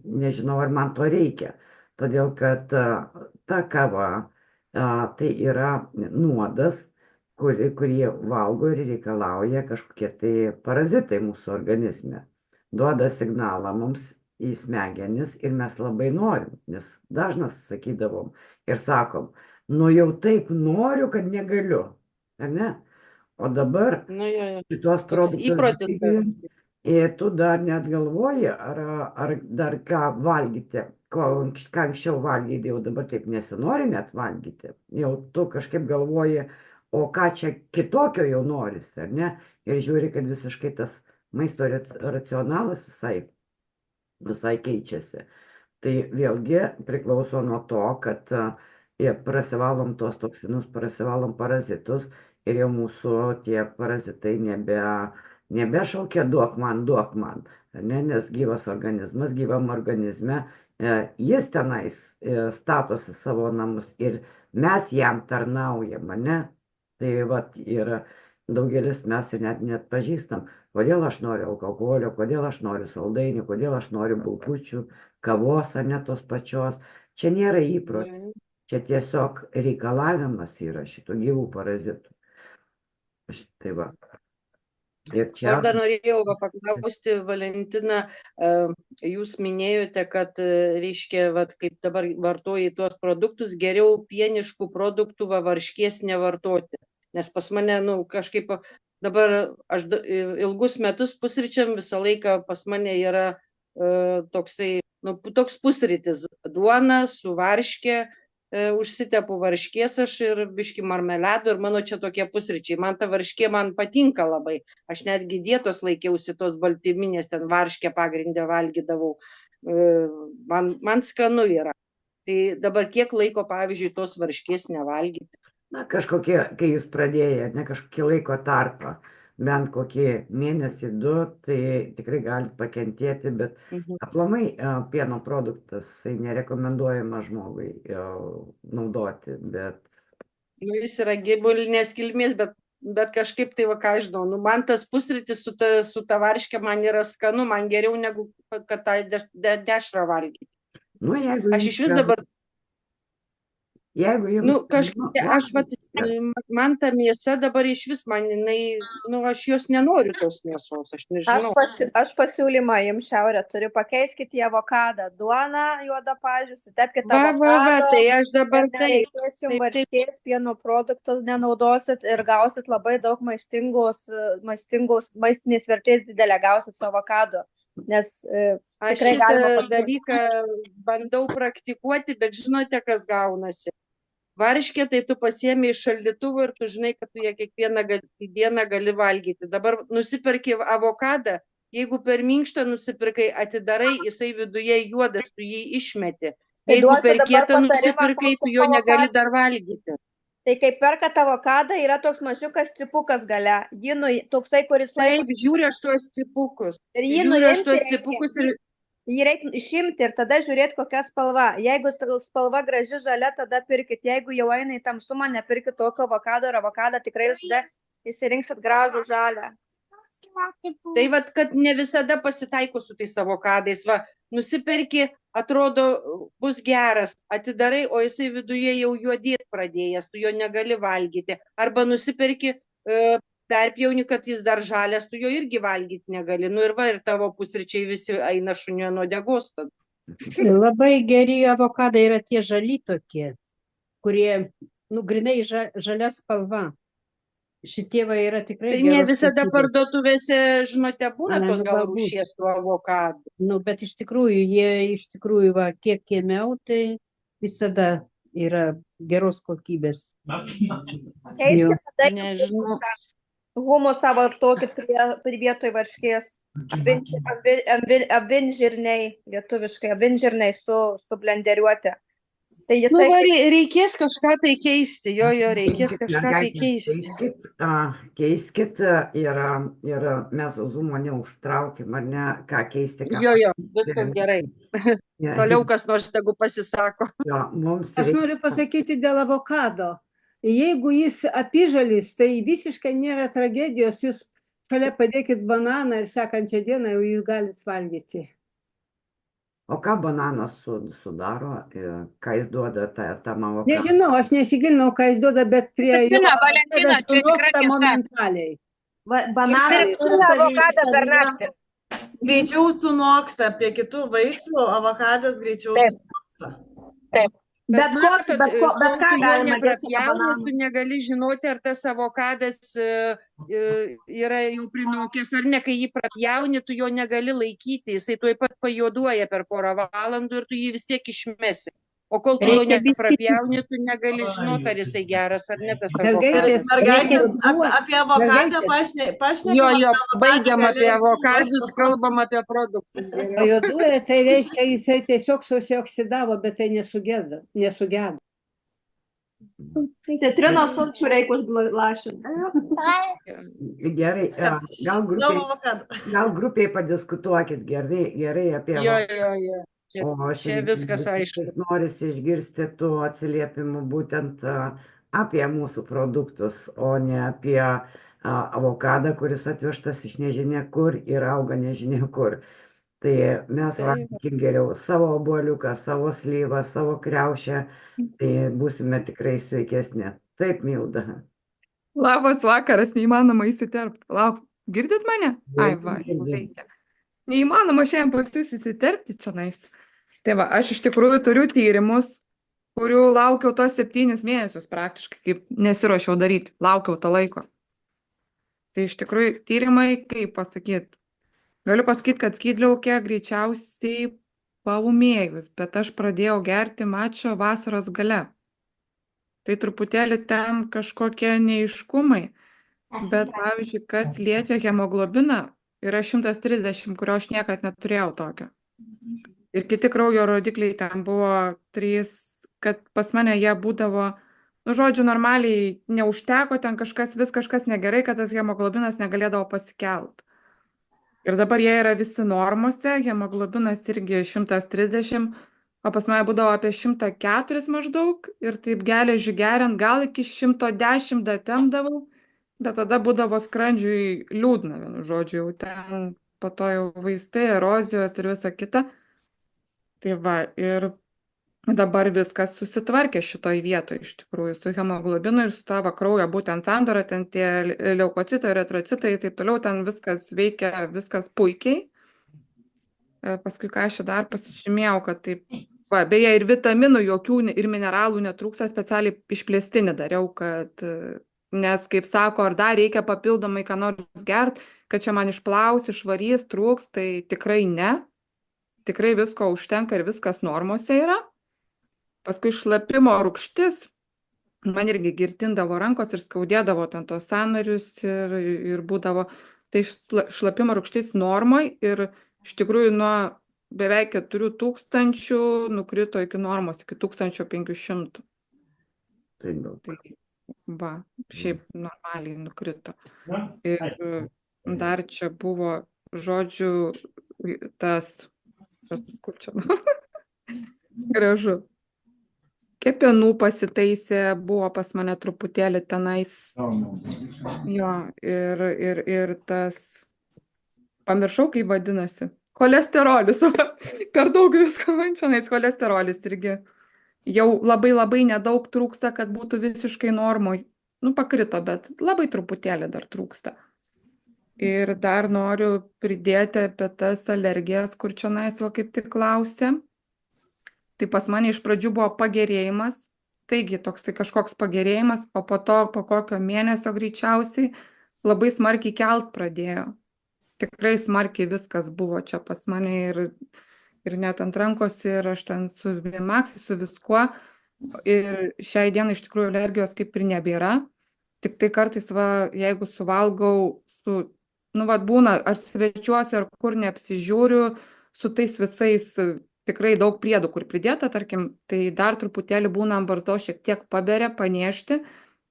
[SPEAKER 2] nežinau, ar man to reikia. Todėl, kad ta kava, tai yra nuodas, kurį valgo ir reikalauja kažkokie tai parazitai mūsų organizme. Duoda signalą mums į smegenis ir mes labai norim, nes dažnas sakydavom ir sakom, jau taip noriu, kad negaliu, ar ne? O dabar šitos produktus, tu dar net galvoji, ar dar ką valgyti, ką anksčiau valgydavai, jau dabar taip nesinori net valgyti. Jau tu kažkaip galvoji, o ką čia kitokio jau norisi, ar ne? Ir žiūri, kad visiškai tas maisto racionalas visai keičiasi. Tai vėlgi priklauso nuo to, kad prasivalom tuos toksinus, prasivalom parazitus ir jau mūsų tie parazitai nebešaukia duok man, ar ne? Nes gyvas organizmas, gyvam organizme jis tenais statosi savo namus ir mes jam tarnaujam, ne? Tai vat ir daugelis mes ir net pažįstam, kodėl aš noriu alkoholio, kodėl aš noriu saldainių, kodėl aš noriu bulkučių, kavos ar ne tos pačios. Čia nėra įprotis, čia tiesiog reikalavimas yra šitų gyvų parazitų. Tai va. Ir čia.
[SPEAKER 6] Aš dar norėjau paklausti, Valentina, jūs minėjote, kad, reiškia, kaip dabar vartoji tuos produktus, geriau pieniškų produktų varškės nevartoti. Nes pas mane, kažkaip dabar aš ilgus metus pusryčiam visą laiką pas mane yra toksai, toks pusrytis, duona su varškė, užsitepu varškės aš ir biški marmeladų ir mano čia tokie pusryčiai. Man ta varškė man patinka labai. Aš netgi dietos laikiausi tos baltyminės, ten varškę pagrindę valgydavau. Man skanu yra. Tai dabar kiek laiko, pavyzdžiui, tos varškės nevalgyti?
[SPEAKER 2] Kažkokie, kai jūs pradėjote, ne kažkokį laiko tarpą, bent kokį mėnesį, 2, tai tikrai galite pakentėti, bet aplamai pieno produktas nerekomenduojama žmogui naudoti, bet.
[SPEAKER 6] Jis yra gyvulinės kilmės, bet kažkaip tai, ką aš žinau, man tas pusrytis su ta varškė man yra skanu, man geriau negu kad tą dešrą valgyti. Aš iš vis dabar.
[SPEAKER 2] Jeigu jums...
[SPEAKER 6] Man ta mėsa dabar iš vis, aš jos nenoriu tos mėsos, aš nežinau.
[SPEAKER 3] Aš pasiūlymą jums, Šiaurė, turiu, pakeiskite į avokadą, duoną juodą, pavyzdžiui, sutepkite avokadą.
[SPEAKER 6] Tai aš dabar
[SPEAKER 3] nereikės jums varškės, pieno produktus nenaudosit ir gausit labai daug maistingos maistinės vertės didelę gausit su avokadu. Nes
[SPEAKER 6] aš šitą dalyką bandau praktikuoti, bet žinote, kas gaunasi. Varškė, tai tu pasiemi iš šaldytuvo ir tu žinai, kad tu ją kiekvieną dieną gali valgyti. Dabar nusiperki avokadą, jeigu per minkštą nusipirkai, atidarai, jisai viduje juodas, tu jį išmeti. Jeigu per kietą nusipirkai, tu jo negali dar valgyti.
[SPEAKER 3] Tai kai perkat avokadą, yra toks mažiukas cipukas gale. Toksai, kuris...
[SPEAKER 6] Taip, žiūri aš tuos cipukus.
[SPEAKER 3] Jį reikia išimti ir tada žiūrėti, kokia spalva. Jeigu spalva graži žalia, tada pirkit. Jeigu jau eina į tamsumą, nepirkit tokio avokado ir avokadą tikrai visada įsirinksit gražų žalę.
[SPEAKER 6] Tai vat, kad ne visada pasitaiko su tais avokadais. Nusipirki, atrodo, bus geras, atidarai, o jisai viduje jau juodėti pradėjęs, tu jo negali valgyti. Arba nusipirki, perpjauni, kad jis dar žalias, tu jo irgi valgyti negali. Ir tavo pusryčiai visi eina šunio nuo degos.
[SPEAKER 8] Labai geri avokadai yra tie žali tokie, kurie, grinai žalia spalva. Šitie yra tikrai
[SPEAKER 6] tai ne visada parduotuvėse, žinote, būna tos gal rūšies tų avokadų.
[SPEAKER 8] Bet iš tikrųjų, kiek kiemiau, tai visada yra geros kokybės.
[SPEAKER 3] Nežinau. Humusą vartokit prie vietoj varškės. Avinžirniai, lietuviškai, avinžirniai su blenderiuoti. Tai
[SPEAKER 6] reikės kažką tai keisti, reikės kažką tai keisti.
[SPEAKER 2] Keiskit ir mes Zumo neužtraukim, ar ne, ką keisti.
[SPEAKER 6] Viskas gerai. Toliau kas nors tegu pasisako.
[SPEAKER 9] Aš noriu pasakyti dėl avokado. Jeigu jis apyžalis, tai visiškai nėra tragedijos, jūs šalia padėkit bananą ir sekančią dieną jau jūs galite valgyti.
[SPEAKER 2] O ką bananas sudaro, ką jis duoda tam avokadą?
[SPEAKER 9] Nežinau, aš nesigilinau, ką jis duoda, bet prie jo sunoksta momentaliai.
[SPEAKER 1] Greičiau sunoksta, prie kitų vaisių avokadas greičiau sunoksta.
[SPEAKER 5] Taip.
[SPEAKER 3] Bet
[SPEAKER 6] matot,
[SPEAKER 3] ką
[SPEAKER 6] kol tu jo
[SPEAKER 3] galima dėti
[SPEAKER 6] neprapjauni,
[SPEAKER 3] bananų.
[SPEAKER 6] tu negali žinoti, ar tas avokadas yra jau prinokęs ar ne. Kai jį prapjauni, tu jo negali laikyti, jisai tuoj pat pajuoduoja per porą valandų ir tu jį vis tiek išmesi. O kol tu jo
[SPEAKER 8] Reikia
[SPEAKER 6] neprapjauni, tu negali žinoti, ar jisai geras ar ne tas
[SPEAKER 9] Mergaitės,
[SPEAKER 6] avokadas.
[SPEAKER 1] Mergaitė,
[SPEAKER 9] reikia
[SPEAKER 1] apie avokadą
[SPEAKER 9] mergaitės.
[SPEAKER 1] pašnekam.
[SPEAKER 6] Jo,
[SPEAKER 1] apie
[SPEAKER 6] baigiam
[SPEAKER 1] avokadą,
[SPEAKER 6] apie
[SPEAKER 1] ką
[SPEAKER 6] avokadus,
[SPEAKER 1] vėliau.
[SPEAKER 6] kalbam apie produktus. Geriau.
[SPEAKER 9] O juoduoja, tai reiškia, jisai tiesiog susioksidavo, bet tai nesugedo.
[SPEAKER 3] Citrinos sulčių reikia užlašinti.
[SPEAKER 2] Gerai, gal grupiai padiskutuokit gerai apie
[SPEAKER 6] Jo.
[SPEAKER 2] O
[SPEAKER 6] Čia viskas aišku.
[SPEAKER 2] Norisi išgirsti tų atsiliepimų būtent apie mūsų produktus, o ne apie avokadą, kuris atvežtas iš nežinia kur ir auga nežinia kur. Tai mes valgykim geriau savo obuoliuką, savo slyvą, savo kriaušę, tai būsime tikrai sveikesni. Taip, Milda.
[SPEAKER 10] Labas vakaras, neįmanoma įsiterpti. Lauk, girdit mane? Ai, va,
[SPEAKER 2] Girdim.
[SPEAKER 10] veikia. Neįmanoma šiandien pas jūs įsiterpti čia nais. Tai va, aš iš tikrųjų turiu tyrimus, kurių laukiau tos 7 mėnesius praktiškai, kaip nesiruošiau daryti, laukiau to laiko. Tai iš tikrųjų tyrimai, kaip pasakyti, galiu pasakyti, kad skydliaukė greičiausiai paūmėjus, bet aš pradėjau gerti mačio vasaros gale. Tai truputėlį ten kažkokie neaiškumai, bet pavyzdžiui, kas liečia hemoglobiną, yra 130, kurio aš niekad neturėjau tokio. Ir kiti kraujo rodikliai ten buvo 3, kad pas mane jie būdavo, žodžiu, normaliai neužteko, ten kažkas negerai, kad tas hemoglobinas negalėdavo pasikelt. Ir dabar jie yra visi normose, hemoglobinas irgi 130, o pas mane būdavo apie 104 maždaug, ir taip geležį geriant gal iki 110 datemdavau, bet tada būdavo skrandžiui liūdna, vienu žodžiu, jau ten po to jau vaistai, erozijos ir visa kita. Tai va, ir dabar viskas susitvarkė šitoj vietoje iš tikrųjų su hemoglobinu ir su tavo kraujo būtent sandora, ten tie leukocitai, eritrocitai, taip toliau, ten viskas veikia, viskas puikiai. Paskui ką aš dar pasižymėjau, kad taip, va, beje, ir vitaminų jokių ir mineralų netrūksta, specialiai išplėstinį dariau, kad, nes, kaip sako, ar dar reikia papildomai ką nors gert, kad čia man išplaus, išvarys, trūks, tai tikrai ne. Tikrai visko užtenka ir viskas normose yra. Paskui šlapimo rūgštis, man irgi girtindavo rankos ir skaudėdavo ten tos sąnarius ir būdavo, tai šlapimo rūgštis normoj ir iš tikrųjų nuo beveik 4000 nukrito iki normos, iki 1500. Tai va, šiaip normaliai nukrito. Ir dar čia buvo, žodžiu, tas, kur čia gražu. Kepenų pasitaisė, buvo pas mane truputėlį tenais. Jo, ir tas, pamiršau, kaip vadinasi. Kolesterolis, per daug visko man čionais, kolesterolis irgi. Jau labai nedaug trūksta, kad būtų visiškai normoj. Pakrito, bet labai truputėlį dar trūksta. Ir dar noriu pridėti apie tas alergijas, kur čionais va kaip tik klausė. Tai pas mane iš pradžių buvo pagerėjimas, taigi toksai kažkoks pagerėjimas, o po to, po kokio mėnesio greičiausiai, labai smarkiai kelt pradėjo. Tikrai smarkiai viskas buvo čia pas mane ir net ant rankos, ir aš ten su Vimaxi, su viskuo. Ir šiai dienai iš tikrųjų alergijos kaip ir nebėra. Tik tai kartais, va, jeigu suvalgau su, būna, ar svečiuosi, ar kur neapsižiūriu, su tais visais tikrai daug priedų, kur pridėta, tarkim, tai dar truputėlį būna ant barzdos šiek tiek paberia, paniešti,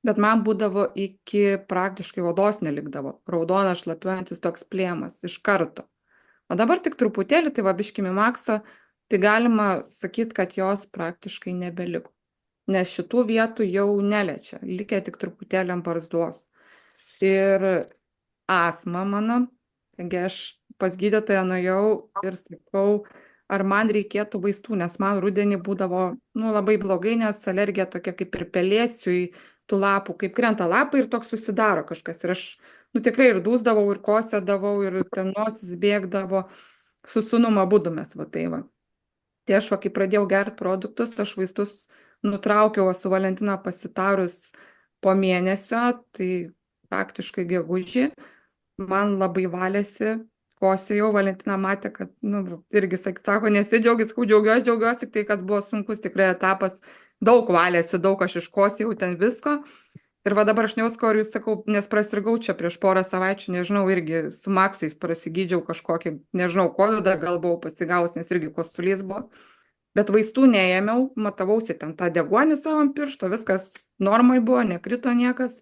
[SPEAKER 10] bet man būdavo iki praktiškai odos nelikdavo. Raudonas šlapiuojantis toks plėmas iš karto. O dabar tik truputėlį, tai va biški Vimaxo, tai galima sakyti, kad jos praktiškai nebeliko. Nes šitų vietų jau neliečia, likę tik truputėlį ant barzdos. Ir astma mano, taigi aš pas gydytoją nuėjau ir sakau, ar man reikėtų vaistų, nes man rudenį būdavo labai blogai, nes alergija tokia kaip ir pelėsiui tų lapų, kaip krenta lapai ir toks susidaro kažkas. Ir aš tikrai ir dūsdavau, ir kosėdavau, ir ten nosis bėgdavo, su sūnum abudu mes, va tai va. Tai aš, va, kai pradėjau gerti produktus, aš vaistus nutraukiau su Valentina pasitarus po mėnesio, tai praktiškai gegužį, man labai valėsi, kosėjau, Valentina matė, kad, nu, irgi sako, nesidžiaugis, džiaugiuosi, tik tai, kas buvo sunkus tikrai etapas, daug valėsi, daug aš iškosėjau ten visko. Ir va dabar aš nejauskau, ar jūs sakau, nes prasirgau čia prieš porą savaičių, nežinau, irgi su maksais prasigydžiau kažkokį, nežinau, kovidą gal buvau pasigaus, nes irgi kosulys buvo. Bet vaistų neėmiau, matavausi ten tą deguonį savo ant piršto, viskas normai buvo, nekrito niekas.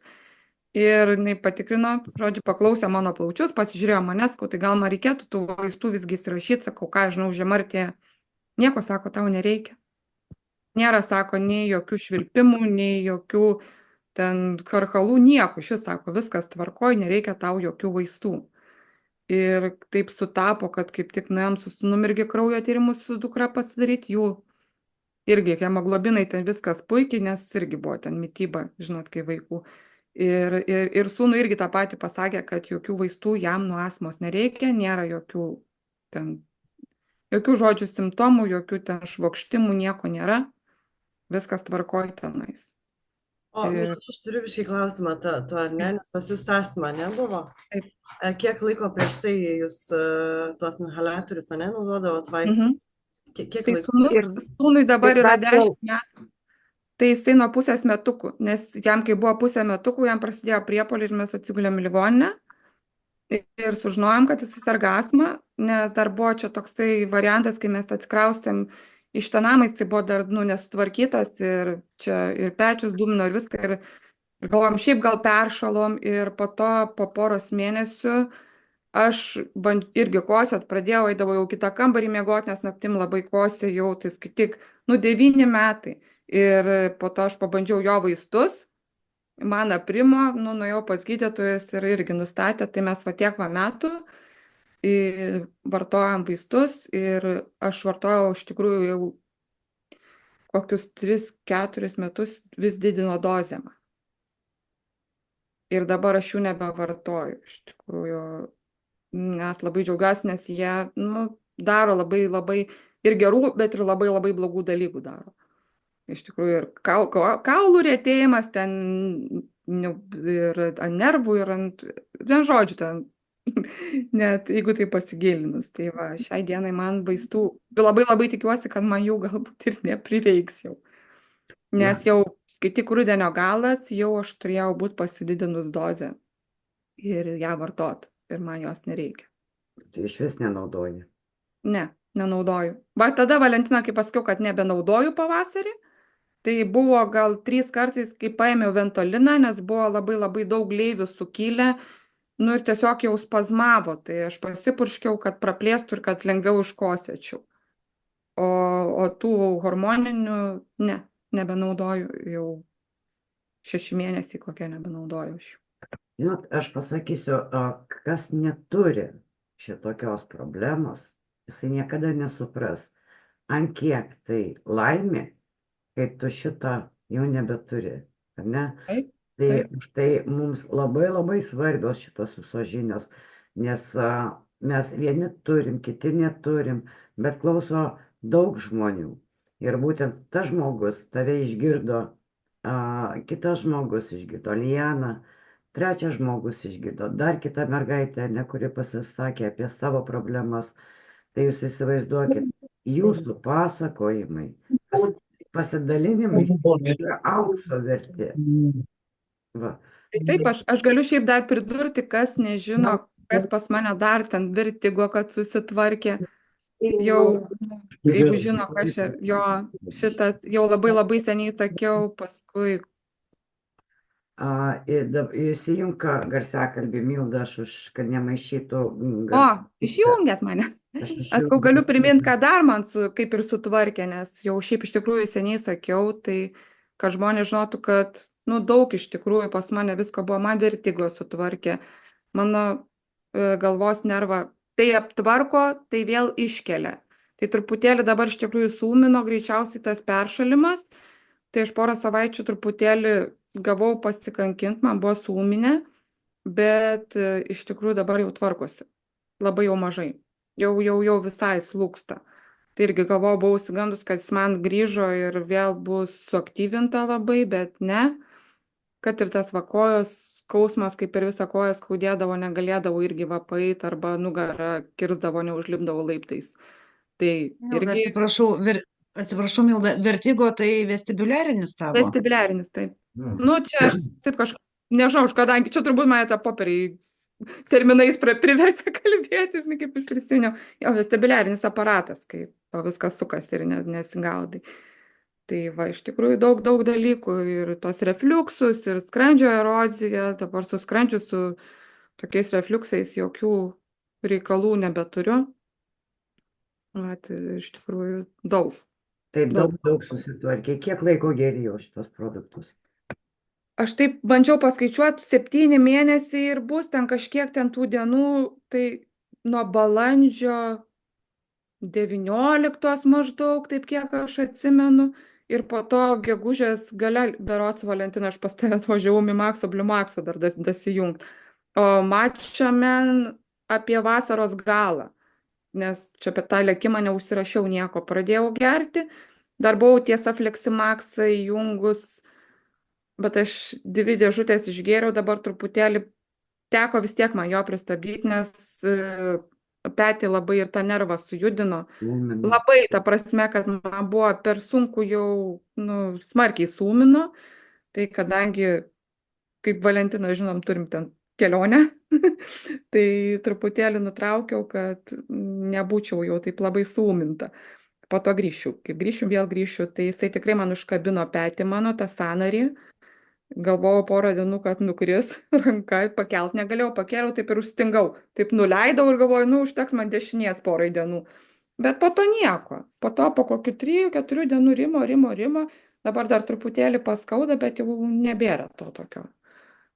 [SPEAKER 10] Ir jinai patikrino, žodžiu, paklausė mano plaučius, pasižiūrėjo manęs, sakau, tai gal man reikėtų tų vaistų visgi įsirašyti, sakau, ką, žinau, žemartė, nieko, sako, tau nereikia. Nėra, sako, nei jokių švilpimų, nei jokių ten karkalų, nieko, šis sako, viskas tvarkoj, nereikia tau jokių vaistų. Ir taip sutapo, kad kaip tik nuėjom su sūnum irgi kraujo tyrimus su dukra pasidaryti, jų irgi hemoglobinai ten viskas puikiai, nes irgi buvo ten mityba, žinot, kai vaikų. Ir sūnui irgi tą patį pasakė, kad jokių vaistų jam nuo astmos nereikia, nėra jokių žodžių simptomų, jokių ten švokštimų, nieko nėra, viskas tvarkoj tenais.
[SPEAKER 1] O, aš turiu biškai klausimą, tu ar ne, nes pas jūs astma nebuvo?
[SPEAKER 10] Taip.
[SPEAKER 1] Kiek laiko prieš tai jūs tuos inhaliatorius, ne, naudodavot vaistus? Kiek
[SPEAKER 10] Tai
[SPEAKER 1] laiko?
[SPEAKER 10] sūnui dabar yra 10 metų, tai jisai nuo pusės metukų, nes jam, kai buvo pusė metukų, jam prasidėjo priepuoliai ir mes atsigulėm į ligoninę ir sužinojom, kad jis serga astma, nes dar buvo čia toksai variantas, kai mes atsikraustėm iš tą namą, jisai buvo dar nesutvarkytas ir čia ir pečius dūmino ir viską ir galvojom, šiaip gal peršalom ir po to po poros mėnesių aš irgi kosėt pradėjau, eidavau jau kitą kambarį miegoti, nes naktim labai kosėjau, tai skaityk, 9 metai ir po to aš pabandžiau jo vaistus, man aprimo, nuėjau pas gydytojus ir irgi nustatė, tai mes va tiek metų vartojam vaistus ir aš vartojau iš tikrųjų jau kokius 3-4 metus vis didino dozę. Ir dabar aš jų nebevartoju, iš tikrųjų, nes labai džiaugiuosi, nes jie daro labai ir gerų, bet ir labai blogų dalykų daro. Iš tikrųjų, ir kaulų retėjimas ten, ir ant nervų, ir ant, vien žodžių ten, net jeigu tai pasigilinus. Tai va, šiai dienai man vaistų, labai tikiuosi, kad man jų galbūt ir neprireiks jau. Nes jau skaityk rudenio galas, jau aš turėjau būti pasididinus dozę ir ją vartot, ir man jos nereikia.
[SPEAKER 2] Tai iš vis nenaudoji?
[SPEAKER 10] Ne, nenaudoju. Va tada Valentina, kai pasakiau, kad nebenaudoju pavasarį, tai buvo gal 3 kartais, kai paėmiau Ventoliną, nes buvo labai daug gleivių sukilę, ir tiesiog jau spazmavo, tai aš pasipurškiau, kad praplėstų ir kad lengviau iškosėčiau. O tų hormoninių, ne, nebenaudoju, jau 6 mėnesiai kokie nebenaudoju aš.
[SPEAKER 2] Žinot, aš pasakysiu, kas neturi šitokios problemos, jisai niekada nesupras, ant kiek tai laimė, kai tu šitą jau nebeturi, ar ne?
[SPEAKER 10] Taip.
[SPEAKER 2] Tai štai mums labai svarbios šitos visos žinios, nes mes vieni turim, kiti neturim, bet klauso daug žmonių. Ir būtent tas žmogus tave išgirdo, kitas žmogus išgirdo Lianą, trečias žmogus išgirdo, dar kita mergaitė, kuri pasisakė apie savo problemas. Tai jūs įsivaizduokit, jūsų pasakojimai, pasidalinimai yra aukso verti. Va.
[SPEAKER 10] Taip, aš galiu šiaip dar pridurti, kas nežino, kas pas mane dar ten vertigo, kad susitvarkė. Jau, jeigu žino, kas jo šitas, jau labai seniai sakiau, paskui.
[SPEAKER 2] Įsijunk garsiakalbį, Milda, kad nemaišytų.
[SPEAKER 10] Išjungėt mane. Aš galiu priminti, ką dar man kaip ir sutvarkė, nes jau šiaip iš tikrųjų seniai sakiau, tai kad žmonės žinotų, kad daug iš tikrųjų pas mane visko buvo, man vertigo sutvarkė, mano galvos nervą, tai aptvarko, tai vėl iškelia. Tai truputėlį dabar iš tikrųjų sūmino greičiausiai tas peršalimas, tai aš porą savaičių truputėlį gavau pasikankinti, man buvo sūminė, bet iš tikrųjų dabar jau tvarkosi, labai jau mažai, jau visai slūksta. Tai irgi galvojau, buvau išsigandus, kad jis man grįžo ir vėl bus suaktyvinta labai, bet ne. Kad ir tas va kojos skausmas, kaip per visą koją skaudėdavo, negalėdavau irgi va paeit arba nugarą kirzdavo, neužlipdavau laiptais. Tai
[SPEAKER 7] Milda,
[SPEAKER 10] irgi
[SPEAKER 7] atsiprašau, Milda, vertigo tai vestibuliarinis tavo?
[SPEAKER 10] vestibuliarinis, taip. Nu, čia aš taip kažkaip, nežinau, kadangi čia turbūt mane tą popieriai terminais privertė kalbėti, žinai, kaip aš prisiminiau. Jo, vestibuliarinis aparatas, kai viskas sukasi ir nesigaudai. Tai va, iš tikrųjų daug dalykų ir tos refliuksus, ir skrandžio erozija, dabar su skrandžiu, su tokiais refliuksais jokių reikalų nebeturiu. Vat, iš tikrųjų daug.
[SPEAKER 2] Tai daug susitvarkė. Kiek laiko gėrėjo šitos produktus?
[SPEAKER 10] Aš taip bandžiau paskaičiuoti, 7 mėnesiai ir bus ten kažkiek ten tų dienų, tai nuo balandžio 19 maždaug, taip kiek aš atsimenu. Ir po to gegužės gale, berods Valentina, aš pas tave atvažiavau Mimakso, Bliumakso dar dasijungt. O mačiame apie vasaros galą, nes čia apie tą lėkimą neužsirašiau nieko. Pradėjau gerti, dar buvau tiesa Fleximaxą įjungus, bet aš 2 dėžutės išgėriau, dabar truputėlį teko vis tiek man jo pristabdyti, nes petį labai ir tą nervą sujudino. Labai, ta prasme, kad man buvo per sunku jau, smarkiai sūmino. Tai kadangi, kaip Valentina, žinom, turim ten kelionę, tai truputėlį nutraukiau, kad nebūčiau jau taip labai sūminta. Po to grįšiu. Kaip grįšiu, vėl grįšiu. Tai jisai tikrai man užkabino petį mano, tą sąnarį. Galvojau porą dienų, kad nukris ranka, pakelt negalėjau, pakėliau, taip ir užstingau. Taip nuleidau ir galvoju, užteks man dešinės porai dienų. Bet po to nieko. Po to po kokių 3-4 dienų rimo. Dabar dar truputėlį paskauda, bet jau nebėra to tokio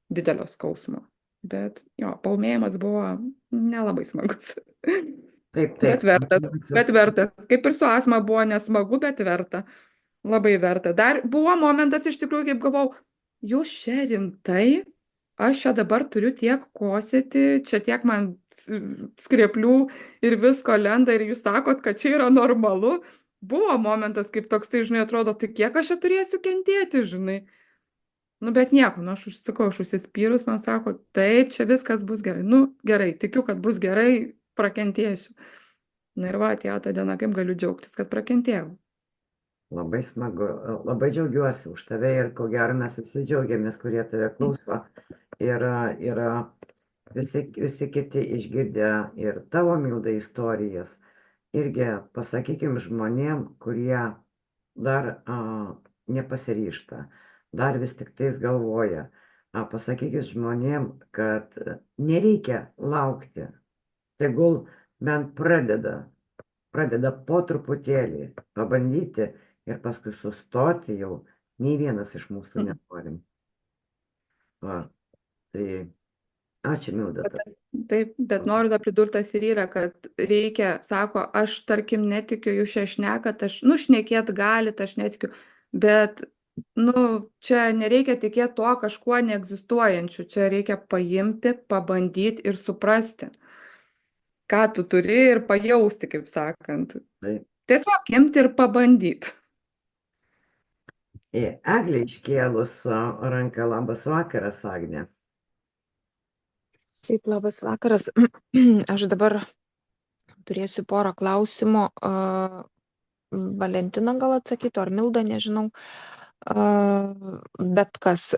[SPEAKER 10] didelio skausmo. Bet jo, paūmėjimas buvo nelabai smagus.
[SPEAKER 2] Taip.
[SPEAKER 10] Bet vertas. Kaip ir su astma buvo nesmagu, bet verta. Labai verta. Dar buvo momentas iš tikrųjų, kaip galvojau, jūs čia rimtai, aš čia dabar turiu tiek kosėti, čia tiek man skrieplių ir visko lenda ir jūs sakot, kad čia yra normalu. Buvo momentas, kaip toksai, žinai, atrodo, tai kiek aš čia turėsiu kentėti, žinai. Bet nieko, aš užsispyrus, man sako, taip, čia viskas bus gerai. Gerai, tikiu, kad bus gerai, prakentėsiu. Ir va, atėjo ta diena, kaip galiu džiaugtis, kad prakentėjau.
[SPEAKER 2] Labai smagu, labai džiaugiuosi už tave ir ko gero mes visi džiaugiamės, kurie tave klauso. Ir visi kiti išgirdę ir tavo, Milda, istorijas. Irgi pasakykim žmonėm, kurie dar nepasiryžta, dar vis tik tais galvoja. Pasakykit žmonėm, kad nereikia laukti. Tegul bent pradeda po truputėlį pabandyti ir paskui sustoti jau, nei vienas iš mūsų nenorim. Tai ačiū, Milda.
[SPEAKER 10] Taip, bet noriu dar pridurtas ir yra, kad reikia, sako, aš tarkim netikiu, jūs čia šnekat, aš, šnekėt galit, aš netikiu, bet, čia nereikia tikėti tuo kažkuo neegzistuojančiu, čia reikia paimti, pabandyti ir suprasti, ką tu turi ir pajausti, kaip sakant.
[SPEAKER 2] Taip.
[SPEAKER 10] Tiesiog imti ir pabandyti.
[SPEAKER 2] Eglė iškėlus ranką, labas vakaras, Agnė.
[SPEAKER 11] Taip, labas vakaras. Aš dabar turėsiu porą klausimų. Valentina gal atsakytų, ar Milda, nežinau. Bet kas.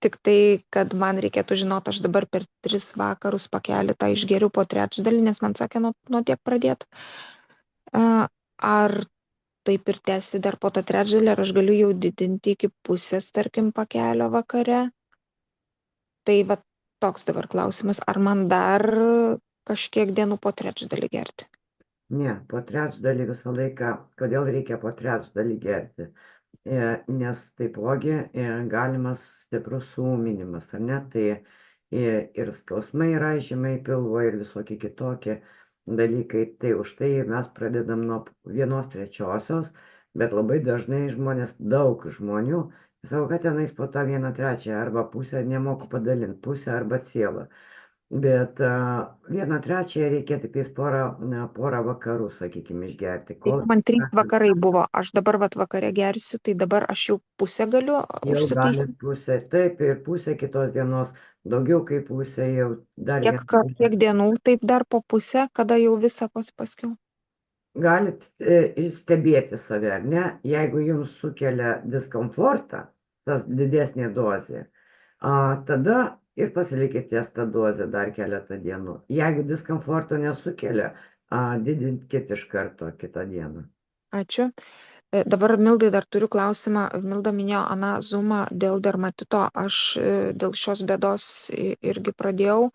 [SPEAKER 11] Tik tai, kad man reikėtų žinoti, aš dabar per 3 vakarus pakelį tą išgeriu po trečdalį, nes man sakė nuo tiek pradėti. Ar taip ir tęsti dar po to trečdalį, ar aš galiu jau didinti iki pusės, tarkim, pakelio vakare? Tai va toks dabar klausimas, ar man dar kažkiek dienų po trečdalį gerti?
[SPEAKER 2] Ne, po trečdalį visą laiką. Kodėl reikia po trečdalį gerti? Nes taipogi galimas stiprus sūminimas, ar ne? Tai ir skausmai raižymai pilvo ir visokie kitokie dalykai. Tai už tai mes pradedam nuo 1/3, bet labai dažnai žmonės, daug žmonių, sako, kad tenais po tą 1/3 arba pusę nemoku padalinti, pusę arba cielą. Bet 1/3 reikia tik tais porą vakarų, sakykime, išgerti.
[SPEAKER 11] Tai
[SPEAKER 2] Kol
[SPEAKER 11] man 3 vakarai buvo. Aš dabar vat vakare gersiu, tai dabar aš jau pusę galiu
[SPEAKER 2] jau
[SPEAKER 11] užsitaisyti.
[SPEAKER 2] galit pusę, taip, ir pusę kitos dienos, daugiau kaip pusę jau dar
[SPEAKER 11] Kiek dienų taip dar po pusę, kada jau visą paskiau.
[SPEAKER 2] galit stebėti save, ar ne? Jeigu jums sukelia diskomfortą, tas didesnė dozė, tada ir pasilikit ties tą dozę dar keletą dienų. Jeigu diskomforto nesukelia, didinkit iš karto kitą dieną.
[SPEAKER 11] Ačiū. Dabar Mildai dar turiu klausimą. Milda minėjo Ana Zumą dėl dermatito. Aš dėl šios bėdos irgi pradėjau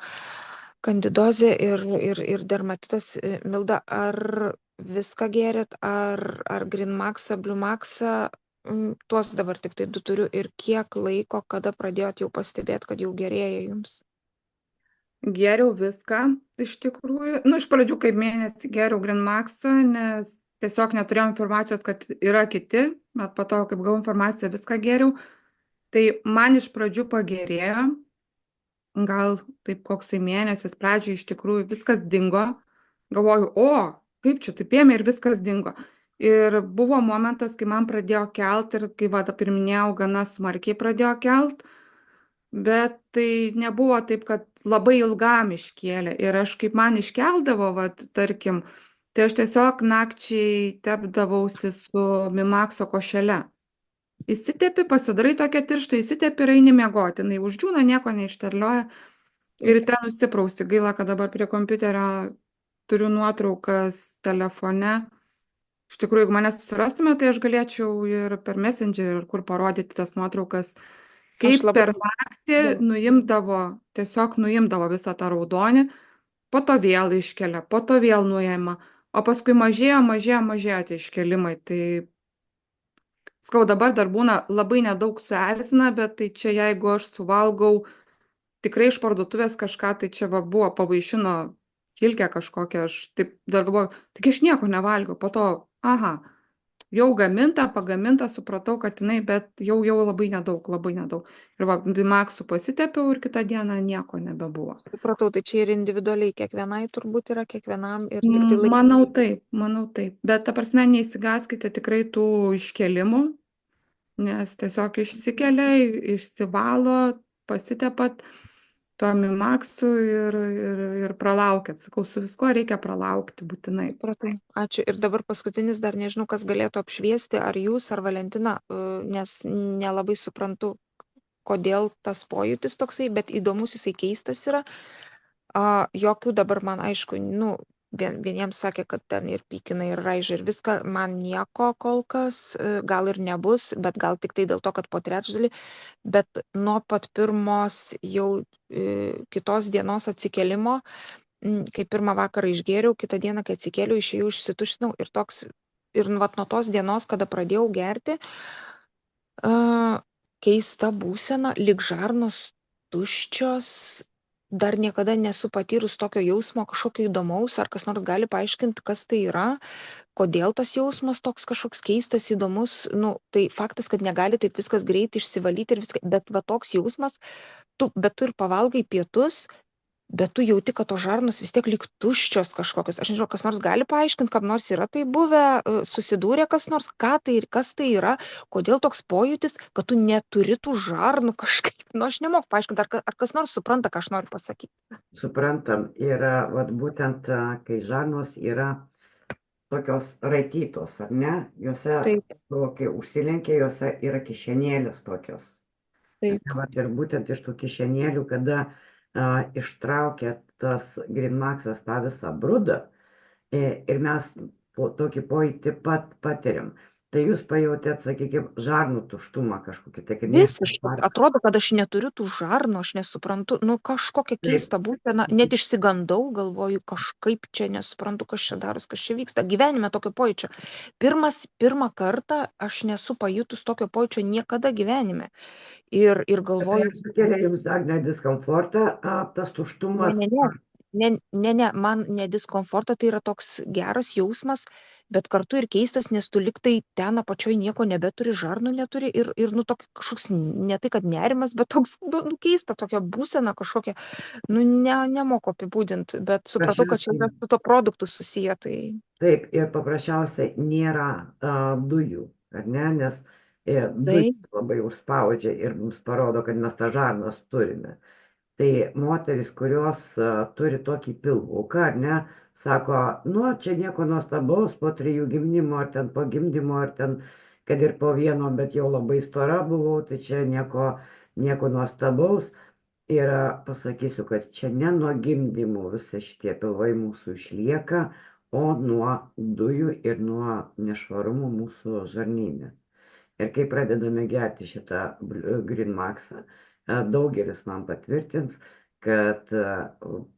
[SPEAKER 11] kandidozę ir dermatitas. Milda, ar viską gėrėt, ar Green Maxą, Blue Maxą? Tuos dabar tik tai 2 turiu. Ir kiek laiko, kada pradėjot jau pastebėti, kad jau gerėja jums?
[SPEAKER 10] Geriau viską, iš tikrųjų. Nu, iš pradžių kaip mėnesį geriau Green Maxą, nes tiesiog neturėjau informacijos, kad yra kiti, bet po to, kaip gavau informaciją, viską geriau. Tai man iš pradžių pagerėjo, gal taip koksai mėnesis pradžioj iš tikrųjų viskas dingo. Galvoju, kaip čia taip ėmė ir viskas dingo. Ir buvo momentas, kai man pradėjo kelt ir kai pirminėjau, gana smarkiai pradėjo kelt, bet tai nebuvo taip, kad labai ilgam iškėlė. Ir aš kaip man iškeldavo, tarkim, tai aš tiesiog nakčiai tepdavausi su Mimaxo košele. Įsitepi, pasidarai tokią tirštą, įsitepi ir eini miegoti. Jinai uždžiūna, nieko neišterlioja. Ir ten nusiprausi. Gaila, kad dabar prie kompiuterio turiu nuotraukas telefone. Iš tikrųjų, jeigu mane susirastume, tai aš galėčiau ir per Messenger ir kur parodyti tas nuotraukas. Kaip per naktį tiesiog nuimdavo visą tą raudonį, po to vėl iškelia, po to vėl nuima, o paskui mažėjo tie iškelimai. Tai skau, dabar dar būna labai nedaug suerzina, bet tai čia jeigu aš suvalgau tikrai iš parduotuvės kažką, tai čia buvo pavaišino silkę kažkokią, aš taip dar galvoju, tik aš nieko nevalgiau, po to, jau pagaminta, supratau, kad jinai, bet jau labai nedaug. Ir Bimaxu pasitepiau ir kitą dieną nieko nebebuvo.
[SPEAKER 11] Supratau, tai čia ir individualiai kiekvienai turbūt yra kiekvienam ir
[SPEAKER 10] Manau taip. Bet ta prasme, neįsigaskite tikrai tų iškelimų, nes tiesiog išsikelia, išsivalo, pasitepat tuo Mimaxu ir pralaukėt. Sakau, su viskuo reikia pralaukti būtinai.
[SPEAKER 11] Supratau. Ačiū. Ir dabar paskutinis, dar nežinau, kas galėtų apšviesti, ar jūs, ar Valentina, nes nelabai suprantu, kodėl tas pojūtis toksai, bet įdomus jisai keistas yra. Jokių dabar man aišku, vieniems sakė, kad ten ir pykina, ir raiža, ir viską, man nieko kol kas, gal ir nebus, bet gal tik tai dėl to, kad po trečdalį, bet nuo pat pirmos jau kitos dienos atsikelimo, kai pirmą vakarą išgėriau, kitą dieną, kai atsikėliau, išėjau, išsituštinau ir nuo tos dienos, kada pradėjau gerti, keista būsena, lyg žarnos tuščios, dar niekada nesu patyrus tokio jausmo, kažkokio įdomaus, ar kas nors gali paaiškinti, kas tai yra, kodėl tas jausmas toks kažkoks keistas, įdomus, tai faktas, kad negali taip viskas greitai išsivalyti ir viską, bet toks jausmas, bet tu ir pavalgai pietus, bet tu jauti, kad tos žarnos vis tiek lyg tuščios kažkokios. Aš nežinau, kas nors gali paaiškinti, kam nors yra tai buvę, susidūrė kas nors, kas tai yra, kodėl toks pojūtis, kad tu neturi tų žarnų kažkaip. Aš nemoku paaiškinti, ar kas nors supranta, ką aš noriu pasakyti.
[SPEAKER 2] Suprantam, yra būtent, kai žarnos yra tokios raitytos, ar ne? Jose, kai užsilenkia, jose yra kišenėlės tokios.
[SPEAKER 11] Taip.
[SPEAKER 2] Ir būtent iš tų kišenėlių, kada ištraukia tas Green Maxas tą visą brudą ir mes tokį pojūtį patiriam. Tai jūs pajautėt, sakykime, žarnų tuštumą kažkokį.
[SPEAKER 11] Visiškai. Atrodo, kad aš neturiu tų žarnų, aš nesuprantu, kažkokia keista būsena, net išsigandau, galvoju, kažkaip čia nesuprantu, kas čia daros, kas čia vyksta. Gyvenime tokio pojūčio. Pirmą kartą aš nesu pajutus tokio pojūčio niekada gyvenime. Ir galvoju...
[SPEAKER 2] Tai sukelia jums, Agne, diskomfortą, tas tuštumas?
[SPEAKER 11] Ne, man ne diskomforto, tai yra toks geras jausmas, bet kartu ir keistas, nes tu liktai ten apačioj nieko nebeturi, žarnų neturi ir nu toks kažkoks, ne tai kad nerimas, bet toks, nu keista tokia būsena kažkokia, nu nemoku apibūdinti, bet supratau, kad čia yra su to produktu susiję, tai
[SPEAKER 2] Taip, ir paprasčiausiai nėra dujų, ar ne, nes dujos labai užspaudžia ir mums parodo, kad mes tą žarnas turime. Tai moteris, kurios turi tokį pilvuką, ar ne, sako, nu, čia nieko nuostabaus, po 3 gimdymo, ar ten po gimdymo, ar ten, kad ir po 1, bet jau labai stora buvau, tai čia nieko nuostabaus. Ir pasakysiu, kad čia ne nuo gimdymų visi šitie pilvai mūsų išlieka, o nuo dujų ir nuo nešvarumų mūsų žarnyne. Ir kai pradedame gerti šitą Green Maxą, daugelis man patvirtins, kad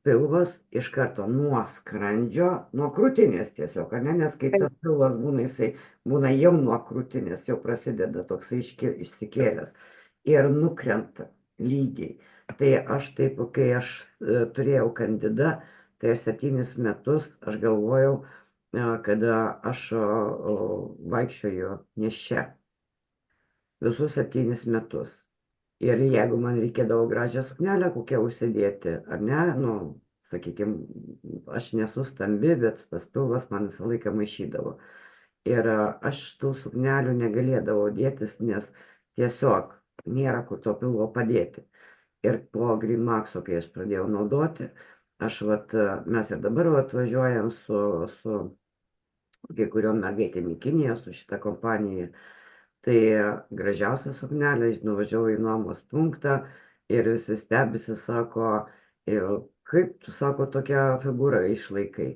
[SPEAKER 2] pilvas iš karto nuo skrandžio, nuo krūtinės tiesiog, ar ne, nes kai tas pilvas būna, jisai būna jau nuo krūtinės, jau prasideda toksai išsikėlęs ir nukrenta lygiai. Tai aš taip, kai aš turėjau Candidą, tai 7 metus aš galvojau, kada aš vaikščioju nėščia. Visus 7 metus. Ir jeigu man reikėdavo gražią suknelę kokią užsidėti, ar ne, nu, sakykime, aš nesu stambi, bet tas pilvas man visą laiką maišydavo. Ir aš tų suknelių negalėdavau dėtis, nes tiesiog nėra kur to pilvo padėti. Ir po Green Maxo, kai aš pradėjau naudoti, mes ir dabar atvažiuojam su kai kuriom mergaitėm į Kiniją, su šitą kompaniją. Tai gražiausia suknelė, nuvažiavau į nuomos punktą ir visi stebisi, sako, kaip tu, sako, tokią figūrą išlaikai.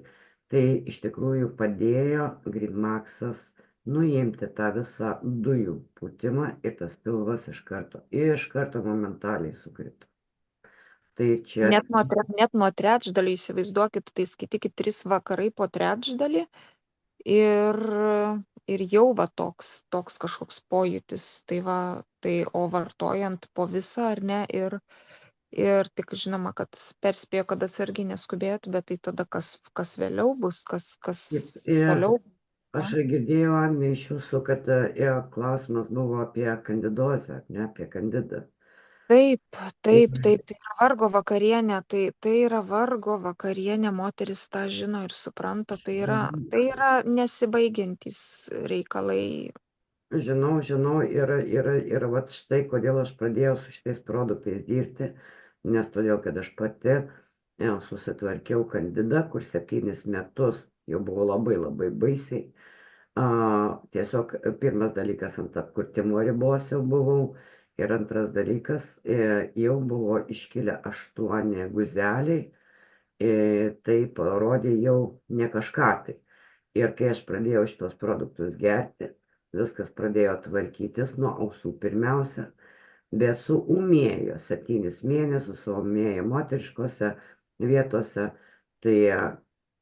[SPEAKER 2] Tai iš tikrųjų padėjo Green Maxas nuimti tą visą dujų pūtimą ir tas pilvas iš karto momentaliai sukrito. Tai čia...
[SPEAKER 11] Net nuo trečdalį, įsivaizduokit, tai skaitykit 3 vakarai po trečdalį ir jau va toks kažkoks pojūtis, tai o vartojant po visą ar ne, ir tik žinoma, kad perspėjo, kad atsargiai neskubėt, bet tai tada kas vėliau bus, kas toliau.
[SPEAKER 2] Aš girdėjau, Agne, iš jūsų, kad klausimas buvo apie kandidozę, ne apie Candidą.
[SPEAKER 11] Taip, tai yra vargo vakarienė, tai yra vargo vakarienė, moteris tą žino ir supranta, tai yra nesibaigiantys reikalai.
[SPEAKER 2] Žinau, ir vat štai kodėl aš pradėjau su šitais produktais dirbti, nes todėl, kad aš pati susitvarkiau Candidą, kur 7 metus jau buvo labai labai baisiai. Tiesiog pirmas dalykas ant apkurtimo ribos jau buvau. Ir antras dalykas, jau buvo iškilę 8 guzeliai, tai parodė jau ne kažką tai. Ir kai aš pradėjau šitos produktus gerti, viskas pradėjo tvarkytis nuo ausų pirmiausia, bet suūmėjo 7 mėnesius, suūmėjo moteriškose vietose, tai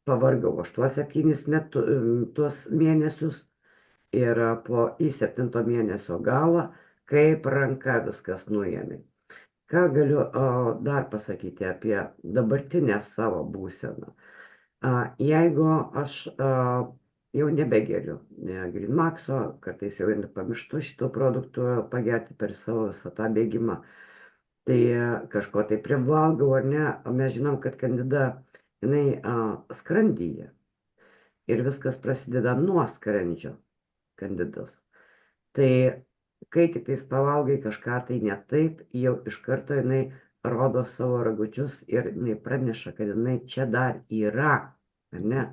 [SPEAKER 2] pavargau aš tuos 7 mėnesius ir į 7 mėnesio galą kaip ranka viskas nuėmė. Ką galiu dar pasakyti apie dabartinę savo būseną? Jeigu aš jau nebegeriu Green Maxo, kartais jau pamirštu šitų produktų pagerti per savo visą tą bėgimą, tai kažko tai privalgau ar ne, o mes žinom, kad Candida, jinai skrandyje ir viskas prasideda nuo skrandžio Candidos. Tai kai tik tais pavalgai kažką tai ne taip, jau iš karto jinai rodo savo ragučius ir jinai praneša, kad jinai čia dar yra, ar ne?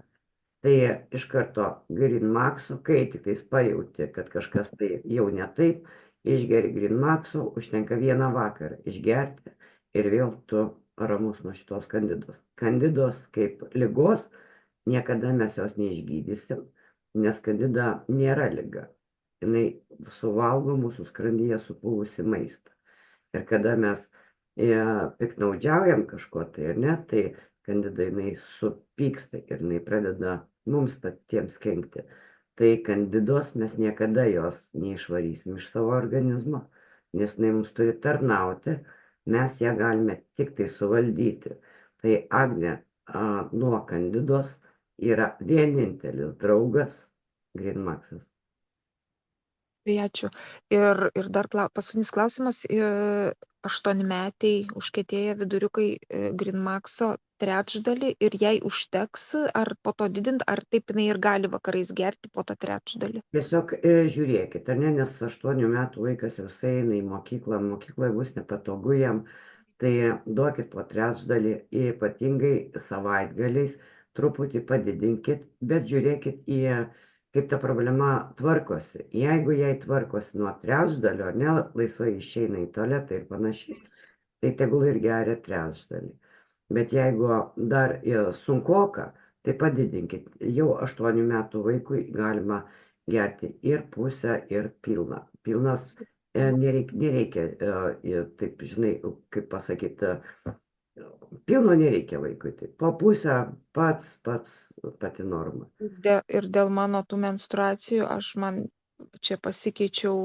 [SPEAKER 2] Tai iš karto Green Maxo, kai tik tais pajauti, kad kažkas tai jau ne taip, išgeri Green Maxo, užtenka 1 vakarą išgerti ir vėl tu ramus nuo šitos Candidos. Candidos kaip ligos, niekada mes jos neišgydysim, nes Candida nėra liga. Jinai suvalgo mūsų skrandyje supūvusi maistą. Ir kada mes piknaudžiaujam kažko tai, ar ne, tai Candida jinai supyksta ir jinai pradeda mums patiems kenkti. Tai Candidos mes niekada jos neišvarysim iš savo organizmo, nes jinai mums turi tarnauti, mes ją galime tik tai suvaldyti. Tai Agne, nuo Kandidos yra vienintelis draugas Greenmaxas.
[SPEAKER 11] Tai ačiū. Ir dar paskutinis klausimas. 8-metiai užkietėję viduriukai Greenmaxo trečdalį ir jai užteks, ar po to didint, ar taip jinai ir gali vakarais gerti po tą trečdalį?
[SPEAKER 2] Tiesiog žiūrėkit, ar ne, nes 8 metų vaikas jau eina į mokyklą, mokykloje bus nepatogu jam, tai duokit po trečdalį, ypatingai savaitgaliais, truputį padidinkit, bet žiūrėkit į kaip ta problema tvarkosi. Jeigu jai tvarkosi nuo trečdalio, ne laisvai išeina į tualetą ir panašiai, tai tegul ir geria trečdalį. Bet jeigu dar sunkoka, tai padidinkit. Jau 8 metų vaikui galima gerti ir pusę, ir pilną. Pilnas nereikia, taip žinai, kaip pasakyti, pilno nereikia vaikui. Tai po pusę pati norma.
[SPEAKER 11] Ir dėl mano tų menstruacijų čia pasikeičiau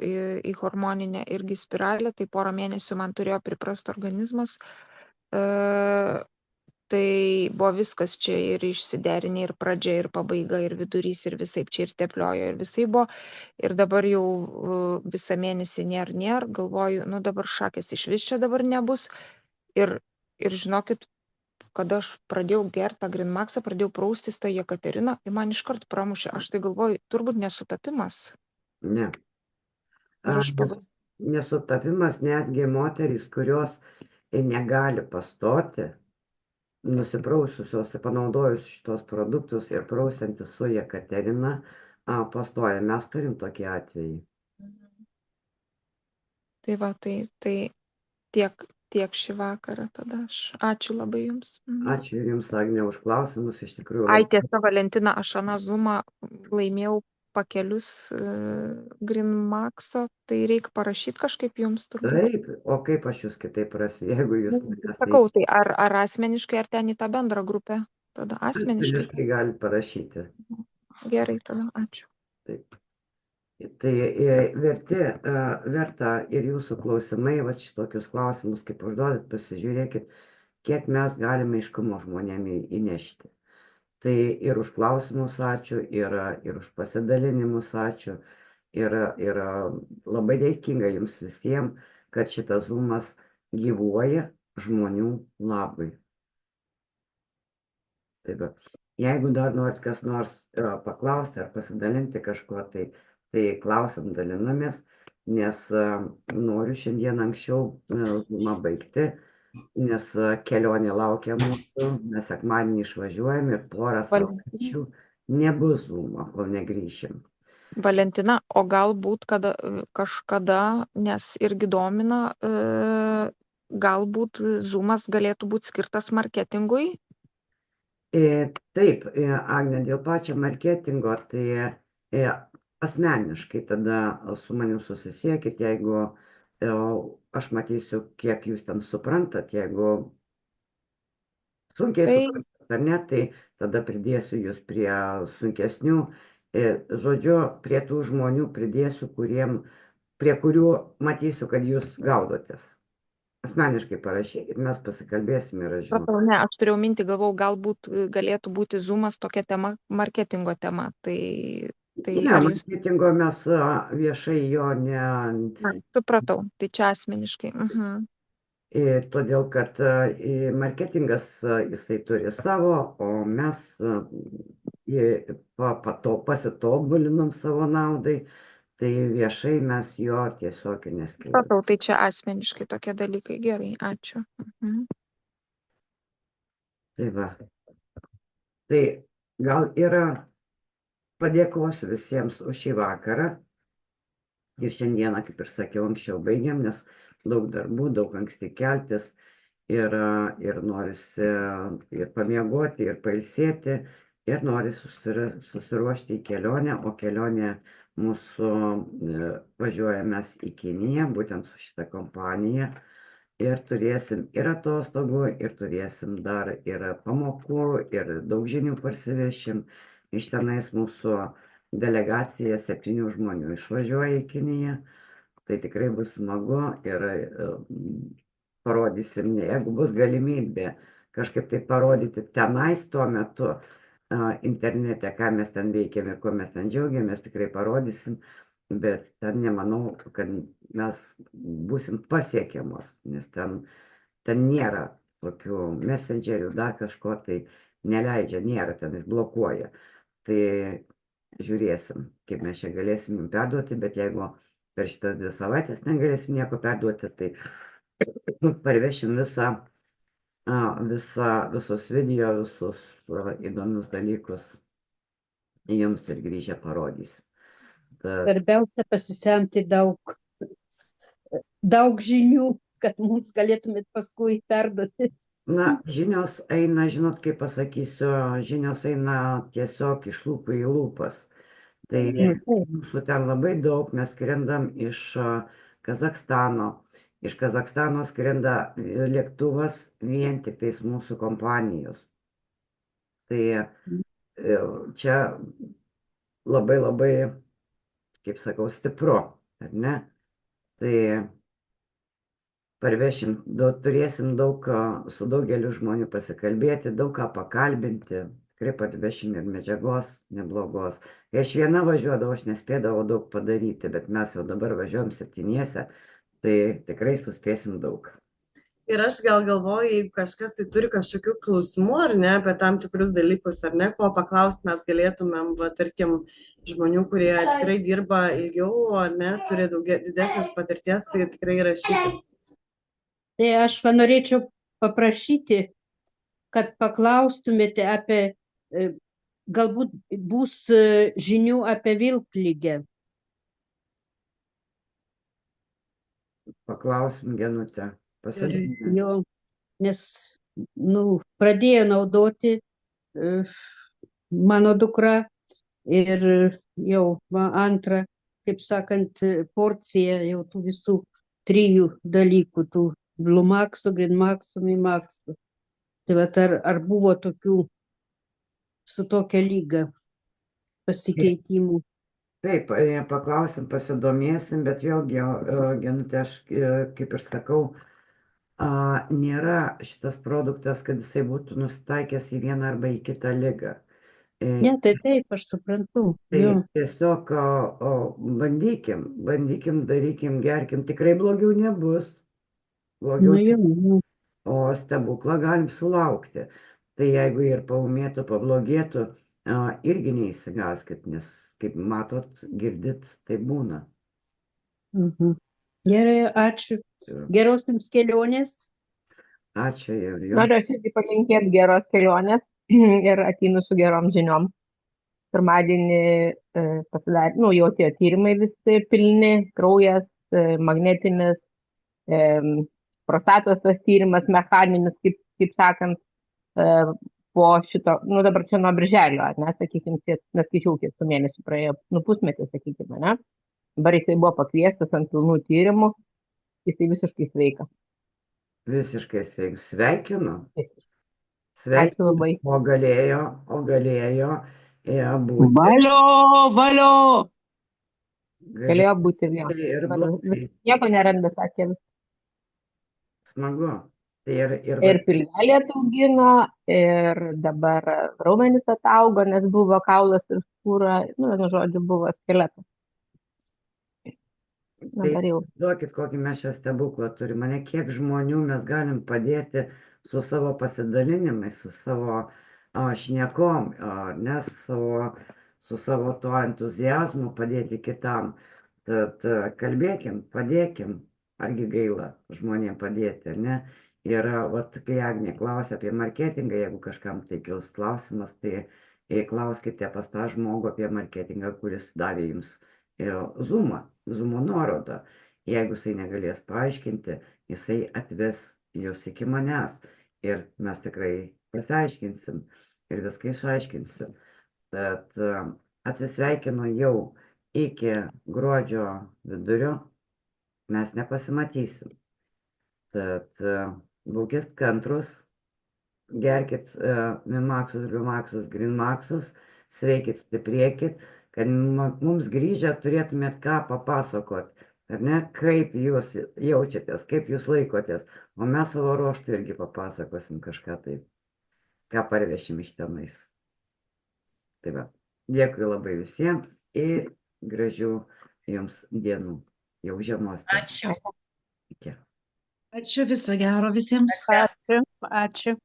[SPEAKER 11] į hormoninę irgi spiralę, tai porą mėnesių man turėjo priprast organizmas. Tai buvo viskas čia ir išsiderinę, ir pradžia, ir pabaiga, ir vidurys, ir visaip čia ir tepliojo, ir visai buvo. Ir dabar jau visą mėnesį nėr, galvoju, nu dabar šakės iš vis čia dabar nebus. Ir žinokit, kada aš pradėjau gerti tą Greenmaxą, pradėjau praustis tą Jekateriną, ir man iškart pramušė. Aš tai galvoju, turbūt nesutapimas.
[SPEAKER 2] Ne.
[SPEAKER 11] Ir aš pagalvoju.
[SPEAKER 2] Nesutapimas, netgi moterys, kurios negali pastoti, nusipraususios ir panaudojus šitos produktus ir prausiantis su Jekaterina, pastoja. Mes turim tokį atvejį.
[SPEAKER 11] Tai va, tai tiek šį vakarą tada aš. Ačiū labai jums.
[SPEAKER 2] Ačiū jums, Agne, už klausimus, iš tikrųjų.
[SPEAKER 11] Ai, tiesa, Valentina, aš aną Zoomą laimėjau pakelius Greenmaxo, tai reikia parašyti kažkaip jums turbūt.
[SPEAKER 2] Taip, o kaip aš jūs kitaip rasiu, jeigu jūs...
[SPEAKER 11] Sakau, tai ar asmeniškai, ar ten į tą bendrą grupę? Tada asmeniškai.
[SPEAKER 2] Asmeniškai gali parašyti.
[SPEAKER 11] Gerai, tada ačiū.
[SPEAKER 2] Taip. Tai verta ir jūsų klausimai, va šitokius klausimus, kaip užduodat, pasižiūrėkit, kiek mes galime aiškumo žmonėms įnešti. Tai ir už klausimus ačiū, ir už pasidalinimus ačiū, ir labai dėkinga jums visiems, kad šitas Zoomas gyvuoja žmonių labui. Taip, jeigu dar norit kas nors paklausti ar pasidalinti kažkuo, tai klausim, dalinamės, nes noriu šiandien anksčiau Zoomą baigti, nes kelionė laukia mūsų, mes sekmadienį išvažiuojam ir porą savaičių nebus Zoomo, kol negrįšim.
[SPEAKER 11] Valentina, o galbūt kažkada, nes irgi domina, galbūt Zoomas galėtų būti skirtas marketingui?
[SPEAKER 2] Taip, Agne, dėl pačio marketingo, tai asmeniškai tada su manim susisiekit, jeigu aš matysiu, kiek jūs ten suprantat, jeigu sunkiai suprantat, ar ne, tai tada pridėsiu jūs prie sunkesnių, žodžiu, prie tų žmonių pridėsiu, prie kurių matysiu, kad jūs gaudotės. Asmeniškai parašykit, mes pasikalbėsim ir aš žinau.
[SPEAKER 11] Ne, aš turėjau mintį, galbūt galėtų būti Zoomas tokia tema, marketingo tema.
[SPEAKER 2] Ne, marketingo mes viešai jo ne...
[SPEAKER 11] Supratau, tai čia asmeniškai.
[SPEAKER 2] Todėl, kad marketingas jisai turi savo, o mes pasitobulinom savo naudai, tai viešai mes jo tiesiog neskiriam.
[SPEAKER 11] Supratau, tai čia asmeniškai tokie dalykai. Gerai, ačiū.
[SPEAKER 2] Tai va. Tai gal yra... Padėkosiu visiems už šį vakarą. Ir šiandieną, kaip ir sakiau, anksčiau baigiam, nes daug darbų, daug anksti keltis ir norisi ir pamiegoti, ir pailsėti, ir norisi susiruošti į kelionę, o kelionė mūsų važiuoja mes į Kiniją, būtent su šitą kompaniją. Ir turėsim ir atostogų, ir turėsim dar ir pamokų, ir daug žinių parsivešim. Iš tenais mūsų delegacija 7 žmonių išvažiuoja į Kiniją, tai tikrai bus smagu ir parodysim, jeigu bus galimybė, kažkaip tai parodyti tenais tuo metu internete, ką mes ten veikiam ir kuo mes ten džiaugiamės, tikrai parodysim, bet ten nemanau, kad mes būsim pasiekiamos, nes ten nėra tokių messengerių, dar kažko tai neleidžia, nėra, ten jis blokuoja. Tai žiūrėsim, kaip mes čia galėsim jums perduoti, bet jeigu per šitas 2 savaitės negalėsim nieko perduoti, tai parvešim visus video, visus įdomius dalykus jums ir grįžę parodysim.
[SPEAKER 8] Svarbiausia pasisemti daug žinių, kad mums galėtumėt paskui perduoti.
[SPEAKER 2] Na, žinios eina, žinot, kaip pasakysiu, žinios eina tiesiog iš lūpų į lūpas. Tai mūsų ten labai daug, mes skrendam iš Kazakstano. Iš Kazakstano skrenda lėktuvas vien tik tais mūsų kompanijos. Tai čia labai, kaip sakau, stipru, ar ne? Tai parvešim, turėsim daug su daugeliu žmonių pasikalbėti, daug ką pakalbinti, tikrai parvešim ir medžiagos neblogos. Kai aš viena važiuodavau, aš nespėdavau daug padaryti, bet mes jau dabar važiuojam 7, tai tikrai suspėsim daug.
[SPEAKER 1] Ir aš gal galvoju, jeigu kažkas tai turi kažkokių klausimų, ar ne, apie tam tikrus dalykus, ar ne, ko paklausti mes galėtumėm, tarkim, žmonių, kurie tikrai dirba ilgiau, ar ne, turi didesnės patirties, tai tikrai rašyti.
[SPEAKER 8] Tai aš norėčiau paprašyti, kad paklaustumėte apie, galbūt bus žinių apie vilkligę.
[SPEAKER 2] Paklausim, Genutę.
[SPEAKER 8] Jo, nes pradėjo naudoti mano dukra ir jau antrą, kaip sakant, porciją jau tų visų 3 dalykų, tų Blumaxų, Greenmaxų, Mimaxų. Tai vat ar buvo tokių su tokia lyga pasikeitimų?
[SPEAKER 2] Taip, paklausim, pasidomėsim, bet vėlgi, Genutė, aš kaip ir sakau, nėra šitas produktas, kad jisai būtų nusitaikęs į vieną arba į kitą ligą.
[SPEAKER 8] Ne, tai taip, aš suprantu.
[SPEAKER 2] Tai tiesiog bandykim, darykim, gerkim, tikrai blogiau nebus. O stebuklą galim sulaukti. Tai jeigu ir paumėtų, pablogėtų, irgi neįsigaskit, nes kaip matot, girdit, tai būna.
[SPEAKER 8] Gerai, ačiū. Geros jums kelionės.
[SPEAKER 2] Ačiū ir jums.
[SPEAKER 5] Noriu aš irgi palinkėti geros kelionės ir ateinu su gerom žiniom. Pirmadienį pasidarė, jau tie tyrimai visi pilni, kraujas, magnetinis, prostatos tas tyrimas, mechaninis, kaip sakant, po šito, dabar čia nuo birželio, sakykime, neskaičiau, kiek su mėnesiu praėjo, pusmetį, sakykime, ne? Dabar jisai buvo pakviestas ant pilnų tyrimų, jisai visiškai sveikas.
[SPEAKER 2] Visiškai sveikas. Sveikinu.
[SPEAKER 5] Ačiū labai.
[SPEAKER 2] O galėjo būti.
[SPEAKER 5] Valio! Galėjo būti vėl. Nieko neranda, sakė.
[SPEAKER 2] Smagu.
[SPEAKER 5] Ir pilvelį ataugino, ir dabar raumenis ataugo, nes buvo kaulas ir skūra, žodžiu, buvo skeletas.
[SPEAKER 2] Tai duokit, kokį mes čia stebuklą turime, ne kiek žmonių mes galim padėti su savo pasidalinimais, su savo šnekom, ne su savo to entuzijazmu padėti kitam. Tad kalbėkim, padėkim, argi gaila žmonėm padėti, ne? Ir kai Agnė klausia apie marketingą, jeigu kažkam tai kils klausimas, tai klauskite pas tą žmogų apie marketingą, kuris davė jums Zoom'o nuorodą. Jeigu jisai negalės paaiškinti, jisai atves jūs iki manęs ir mes tikrai pasiaiškinsim ir viską išaiškinsim. Tad atsisveikinu jau iki gruodžio vidurio, mes nepasimatysim. Tad būkit kantrus, gerkit Mimaxus, Blumaxus, Greenmaxus, sveikit, stiprėkit, kad mums grįžę turėtumėt ką papasakot ar ne, kaip jūs jaučiatės, kaip jūs laikotės, o mes savo ruoštų irgi papasakosim kažką taip, ką parvešim iš tenais. Tai va, dėkui labai visiems ir gražių jums dienų, jau žiemos.
[SPEAKER 7] Ačiū.
[SPEAKER 2] Iki.
[SPEAKER 7] Ačiū, viso gero visiems.
[SPEAKER 8] Ačiū. Ačiū.